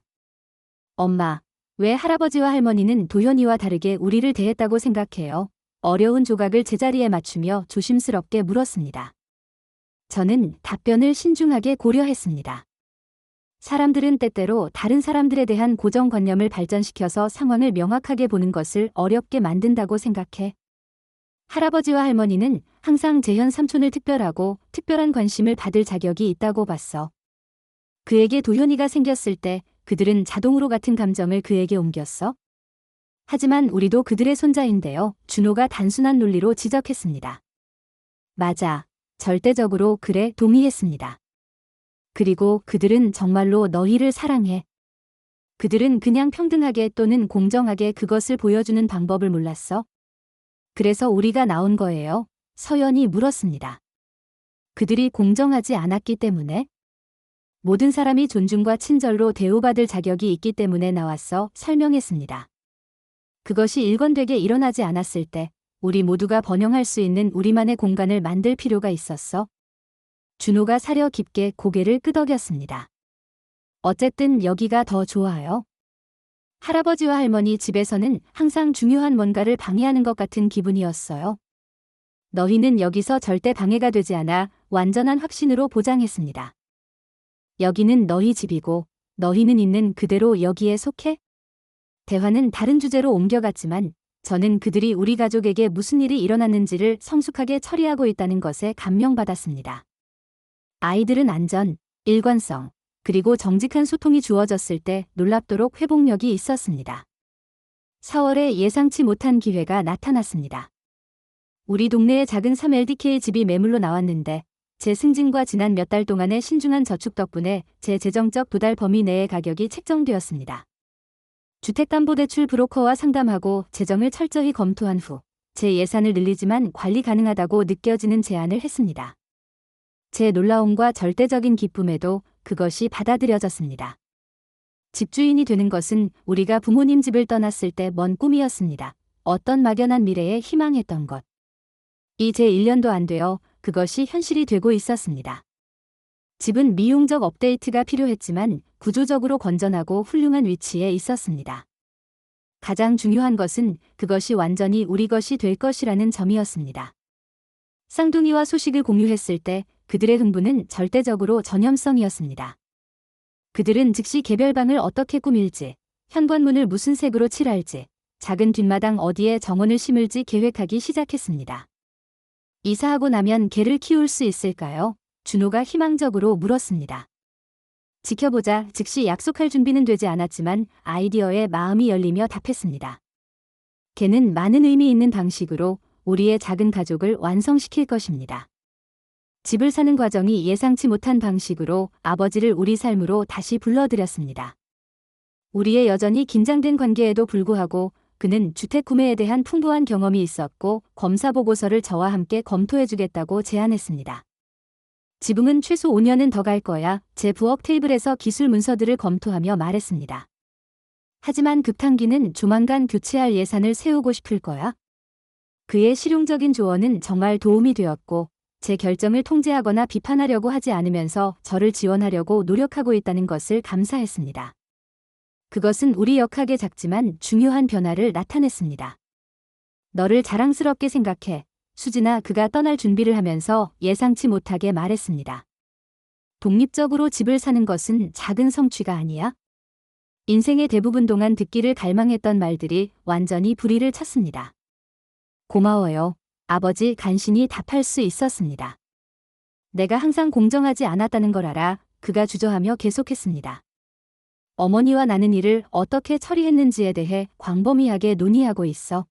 [SPEAKER 1] 엄마, 왜 할아버지와 할머니는 도현이와 다르게 우리를 대했다고 생각해요? 어려운 조각을 제자리에 맞추며 조심스럽게 물었습니다. 저는 답변을 신중하게 고려했습니다. 사람들은 때때로 다른 사람들에 대한 고정관념을 발전시켜서 상황을 명확하게 보는 것을 어렵게 만든다고 생각해. 할아버지와 할머니는 항상 재현 삼촌을 특별하고 특별한 관심을 받을 자격이 있다고 봤어. 그에게 도현이가 생겼을 때 그들은 자동으로 같은 감정을 그에게 옮겼어. 하지만 우리도 그들의 손자인데요. 준호가 단순한 논리로 지적했습니다. 맞아. 절대적으로 그래 동의했습니다. 그리고 그들은 정말로 너희를 사랑해. 그들은 그냥 평등하게 또는 공정하게 그것을 보여주는 방법을 몰랐어. 그래서 우리가 나온 거예요. 서연이 물었습니다. 그들이 공정하지 않았기 때문에? 모든 사람이 존중과 친절로 대우받을 자격이 있기 때문에 나왔어 설명했습니다. 그것이 일관되게 일어나지 않았을 때 우리 모두가 번영할 수 있는 우리만의 공간을 만들 필요가 있었어. 준호가 사려 깊게 고개를 끄덕였습니다. 어쨌든 여기가 더 좋아요. 할아버지와 할머니 집에서는 항상 중요한 뭔가를 방해하는 것 같은 기분이었어요. 너희는 여기서 절대 방해가 되지 않아 완전한 확신으로 보장했습니다. 여기는 너희 집이고 너희는 있는 그대로 여기에 속해? 대화는 다른 주제로 옮겨갔지만 저는 그들이 우리 가족에게 무슨 일이 일어났는지를 성숙하게 처리하고 있다는 것에 감명받았습니다. 아이들은 안전, 일관성, 그리고 정직한 소통이 주어졌을 때 놀랍도록 회복력이 있었습니다. 4월에 예상치 못한 기회가 나타났습니다. 우리 동네의 작은 3LDK 집이 매물로 나왔는데 제 승진과 지난 몇 달 동안의 신중한 저축 덕분에 제 재정적 도달 범위 내의 가격이 책정되었습니다. 주택담보대출 브로커와 상담하고 재정을 철저히 검토한 후 제 예산을 늘리지만 관리 가능하다고 느껴지는 제안을 했습니다. 제 놀라움과 절대적인 기쁨에도 그것이 받아들여졌습니다. 집주인이 되는 것은 우리가 부모님 집을 떠났을 때 먼 꿈이었습니다. 어떤 막연한 미래에 희망했던 것. 이제 1년도 안 되어 그것이 현실이 되고 있었습니다. 집은 미용적 업데이트가 필요했지만 구조적으로 건전하고 훌륭한 위치에 있었습니다. 가장 중요한 것은 그것이 완전히 우리 것이 될 것이라는 점이었습니다. 쌍둥이와 소식을 공유했을 때 그들의 흥분은 절대적으로 전염성이었습니다. 그들은 즉시 개별방을 어떻게 꾸밀지, 현관문을 무슨 색으로 칠할지, 작은 뒷마당 어디에 정원을 심을지 계획하기 시작했습니다. 이사하고 나면 개를 키울 수 있을까요? 준호가 희망적으로 물었습니다. 지켜보자. 즉시 약속할 준비는 되지 않았지만 아이디어에 마음이 열리며 답했습니다. 개는 많은 의미 있는 방식으로 우리의 작은 가족을 완성시킬 것입니다. 집을 사는 과정이 예상치 못한 방식으로 아버지를 우리 삶으로 다시 불러들였습니다. 우리의 여전히 긴장된 관계에도 불구하고 그는 주택 구매에 대한 풍부한 경험이 있었고 검사 보고서를 저와 함께 검토해주겠다고 제안했습니다. 지붕은 최소 5년은 더 갈 거야. 제 부엌 테이블에서 기술 문서들을 검토하며 말했습니다. 하지만 급탕기는 조만간 교체할 예산을 세우고 싶을 거야. 그의 실용적인 조언은 정말 도움이 되었고 제 결정을 통제하거나 비판하려고 하지 않으면서 저를 지원하려고 노력하고 있다는 것을 감사했습니다. 그것은 우리 역학의 작지만 중요한 변화를 나타냈습니다. 너를 자랑스럽게 생각해. 수지나 그가 떠날 준비를 하면서 예상치 못하게 말했습니다. 독립적으로 집을 사는 것은 작은 성취가 아니야? 인생의 대부분 동안 듣기를 갈망했던 말들이 완전히 불의를 쳤습니다. 고마워요. 아버지 간신히 답할 수 있었습니다. 내가 항상 공정하지 않았다는 걸 알아. 그가 주저하며 계속했습니다. 어머니와 나는 이를 어떻게 처리했는지에 대해 광범위하게 논의하고 있어.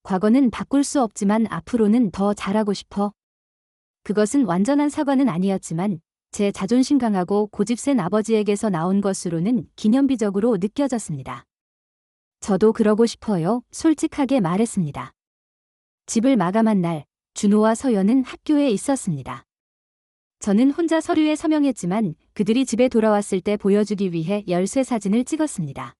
[SPEAKER 1] 과거는 바꿀 수 없지만 앞으로는 더 잘하고 싶어. 그것은 완전한 사과는 아니었지만 제 자존심 강하고 고집센 아버지에게서 나온 것으로는 기념비적으로 느껴졌습니다. 저도 그러고 싶어요. 솔직하게 말했습니다. 집을 마감한 날, 준호와 서연은 학교에 있었습니다. 저는 혼자 서류에 서명했지만 그들이 집에 돌아왔을 때 보여주기 위해 열쇠 사진을 찍었습니다.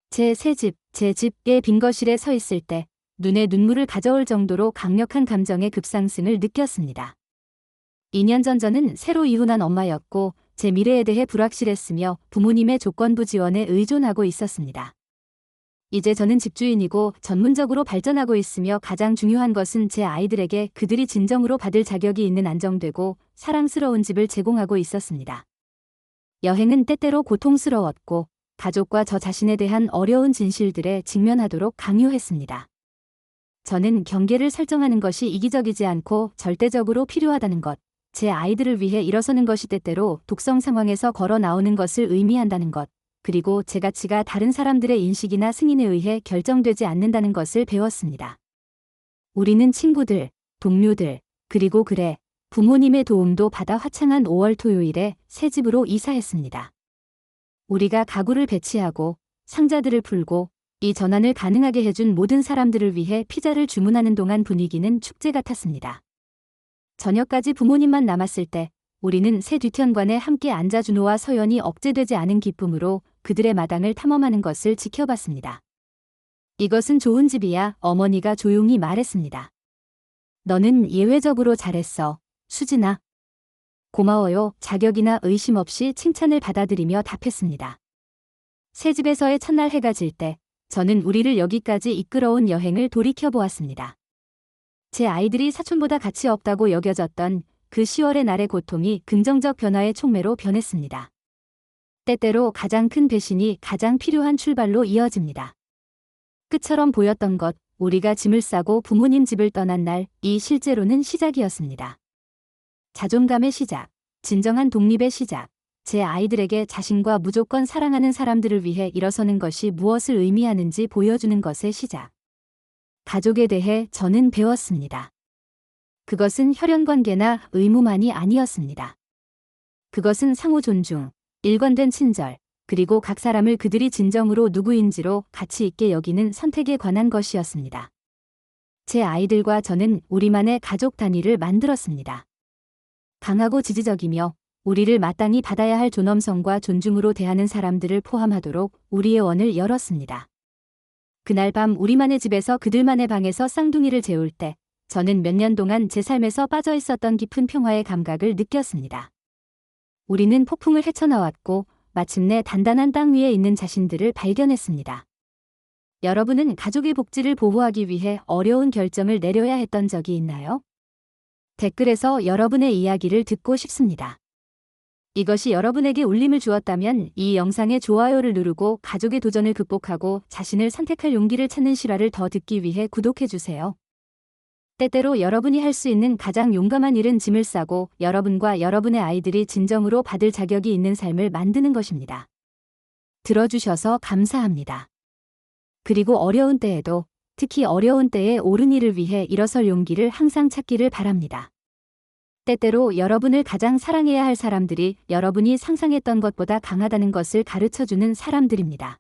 [SPEAKER 1] 제 새 집, 제 집의 빈 거실에 서 있을 때 눈에 눈물을 가져올 정도로 강력한 감정의 급상승을 느꼈습니다. 2년 전 저는 새로 이혼한 엄마였고 제 미래에 대해 불확실했으며 부모님의 조건부 지원에 의존하고 있었습니다. 이제 저는 집주인이고 전문적으로 발전하고 있으며 가장 중요한 것은 제 아이들에게 그들이 진정으로 받을 자격이 있는 안정되고 사랑스러운 집을 제공하고 있었습니다. 여행은 때때로 고통스러웠고 가족과 저 자신에 대한 어려운 진실들에 직면하도록 강요했습니다. 저는 경계를 설정하는 것이 이기적이지 않고 절대적으로 필요하다는 것, 제 아이들을 위해 일어서는 것이 때때로 독성 상황에서 걸어 나오는 것을 의미한다는 것, 그리고 제 가치가 다른 사람들의 인식이나 승인에 의해 결정되지 않는다는 것을 배웠습니다. 우리는 친구들, 동료들, 그리고 그래, 부모님의 도움도 받아 화창한 5월 토요일에 새 집으로 이사했습니다. 우리가 가구를 배치하고 상자들을 풀고 이 전환을 가능하게 해준 모든 사람들을 위해 피자를 주문하는 동안 분위기는 축제 같았습니다. 저녁까지 부모님만 남았을 때 우리는 새 뒤편관에 함께 앉아 준호와 서연이 억제되지 않은 기쁨으로 그들의 마당을 탐험하는 것을 지켜봤습니다. 이것은 좋은 집이야, 어머니가 조용히 말했습니다. 너는 예외적으로 잘했어, 수진아. 고마워요, 자격이나 의심 없이 칭찬을 받아들이며 답했습니다. 새 집에서의 첫날 해가 질 때 저는 우리를 여기까지 이끌어온 여행을 돌이켜보았습니다. 제 아이들이 사촌보다 가치 없다고 여겨졌던 그 10월의 날의 고통이 긍정적 변화의 촉매로 변했습니다. 때때로 가장 큰 배신이 가장 필요한 출발로 이어집니다. 끝처럼 보였던 것, 우리가 짐을 싸고 부모님 집을 떠난 날, 이 실제로는 시작이었습니다. 자존감의 시작, 진정한 독립의 시작, 제 아이들에게 자신과 무조건 사랑하는 사람들을 위해 일어서는 것이 무엇을 의미하는지 보여주는 것의 시작. 가족에 대해 저는 배웠습니다. 그것은 혈연관계나 의무만이 아니었습니다. 그것은 상호 존중, 일관된 친절, 그리고 각 사람을 그들이 진정으로 누구인지로 가치 있게 여기는 선택에 관한 것이었습니다. 제 아이들과 저는 우리만의 가족 단위를 만들었습니다. 강하고 지지적이며 우리를 마땅히 받아야 할 존엄성과 존중으로 대하는 사람들을 포함하도록 우리의 원을 열었습니다. 그날 밤 우리만의 집에서 그들만의 방에서 쌍둥이를 재울 때 저는 몇 년 동안 제 삶에서 빠져 있었던 깊은 평화의 감각을 느꼈습니다. 우리는 폭풍을 헤쳐나왔고 마침내 단단한 땅 위에 있는 자신들을 발견했습니다. 여러분은 가족의 복지를 보호하기 위해 어려운 결정을 내려야 했던 적이 있나요? 댓글에서 여러분의 이야기를 듣고 싶습니다. 이것이 여러분에게 울림을 주었다면 이 영상에 좋아요를 누르고 가족의 도전을 극복하고 자신을 선택할 용기를 찾는 실화를 더 듣기 위해 구독해주세요. 때때로 여러분이 할 수 있는 가장 용감한 일은 짐을 싸고 여러분과 여러분의 아이들이 진정으로 받을 자격이 있는 삶을 만드는 것입니다. 들어주셔서 감사합니다. 그리고 어려운 때에도, 특히 어려운 때에 옳은 일을 위해 일어설 용기를 항상 찾기를 바랍니다. 때때로 여러분을 가장 사랑해야 할 사람들이 여러분이 상상했던 것보다 강하다는 것을 가르쳐주는 사람들입니다.